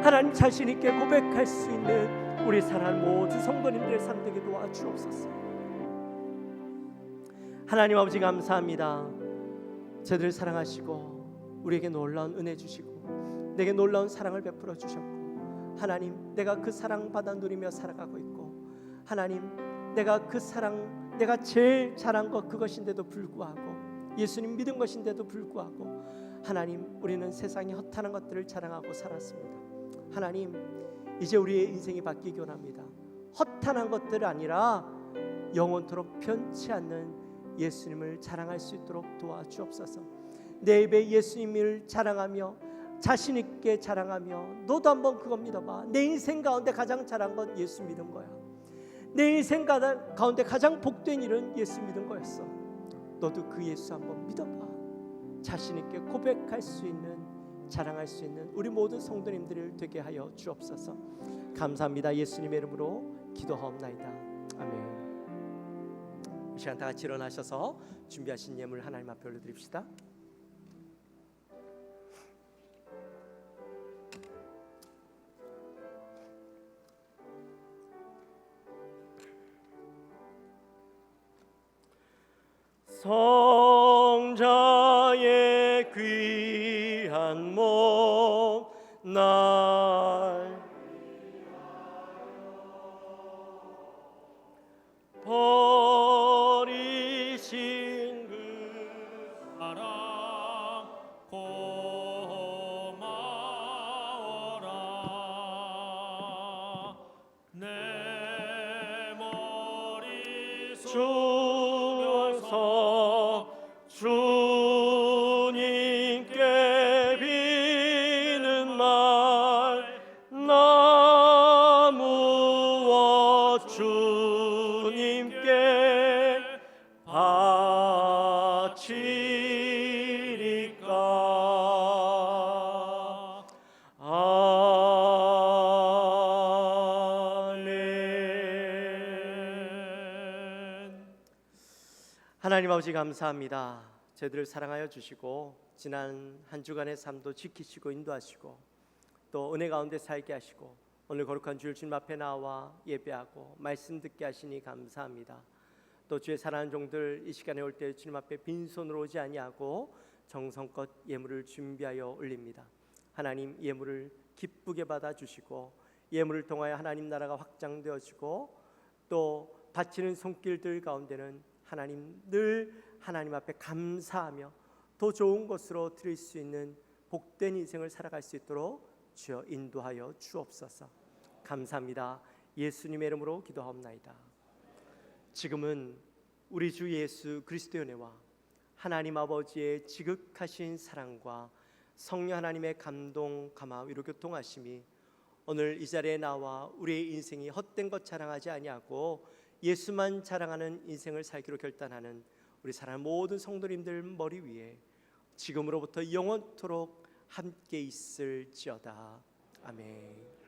하나님 자신 있게 고백할 수 있는 우리 사랑하는 모든 성도님들의 삶 되게 도와주옵소서. 하나님 아버지 감사합니다. 저희들을 사랑하시고 우리에게 놀라운 은혜 주시고 내게 놀라운 사랑을 베풀어 주셨고, 하나님 내가 그 사랑 받아 누리며 살아가고 있고, 하나님 내가 그 사랑, 내가 제일 잘한 것 그것인데도 불구하고, 예수님 믿은 것인데도 불구하고 하나님 우리는 세상의 허탄한 것들을 자랑하고 살았습니다. 하나님 이제 우리의 인생이 바뀌기 원합니다. 허탄한 것들 아니라 영원토록 변치 않는 예수님을 자랑할 수 있도록 도와주옵소서. 내 입에 예수님을 자랑하며 자신 있게 자랑하며, 너도 한번 그거 믿어봐. 내 인생 가운데 가장 잘한 건 예수 믿은 거야. 내 인생 가운데 가장 복된 일은 예수 믿은 거였어. 너도 그 예수 한번 믿어봐. 자신 있게 고백할 수 있는, 자랑할 수 있는 우리 모든 성도님들을 되게 하여 주옵소서. 감사합니다. 예수님의 이름으로 기도하옵나이다. 아멘. 이 시간 다 같이 일어나셔서 준비하신 예물 하나님 앞에 올려드립시다. 성자의 귀한 몸 날 버리신 그 사랑 고마워라. 내 머릿속 주면서 주님께 비는 말 나 무엇 주님께 바치리까. 아멘. 하나님 아버지 감사합니다. 저희들을 사랑하여 주시고 지난 한 주간의 삶도 지키시고 인도하시고 또 은혜 가운데 살게 하시고 오늘 거룩한 주일 주님 앞에 나와 예배하고 말씀 듣게 하시니 감사합니다. 또 주의 사랑하는 종들 이 시간에 올 때 주님 앞에 빈손으로 오지 아니하고 정성껏 예물을 준비하여 올립니다. 하나님 예물을 기쁘게 받아주시고 예물을 통하여 하나님 나라가 확장되어지고 또 바치는 손길들 가운데는 하나님 늘 하나님 앞에 감사하며 더 좋은 것으로 드릴 수 있는 복된 인생을 살아갈 수 있도록 주여 인도하여 주옵소서. 감사합니다. 예수님의 이름으로 기도하옵나이다. 지금은 우리 주 예수 그리스도의 은혜와 하나님 아버지의 지극하신 사랑과 성령 하나님의 감동 감화 위로 교통하심이 오늘 이 자리에 나와 우리의 인생이 헛된 것 자랑하지 아니하고 예수만 자랑하는 인생을 살기로 결단하는 우리 사랑하는 모든 성도님들 머리 위에 지금으로부터 영원토록 함께 있을지어다. 아멘.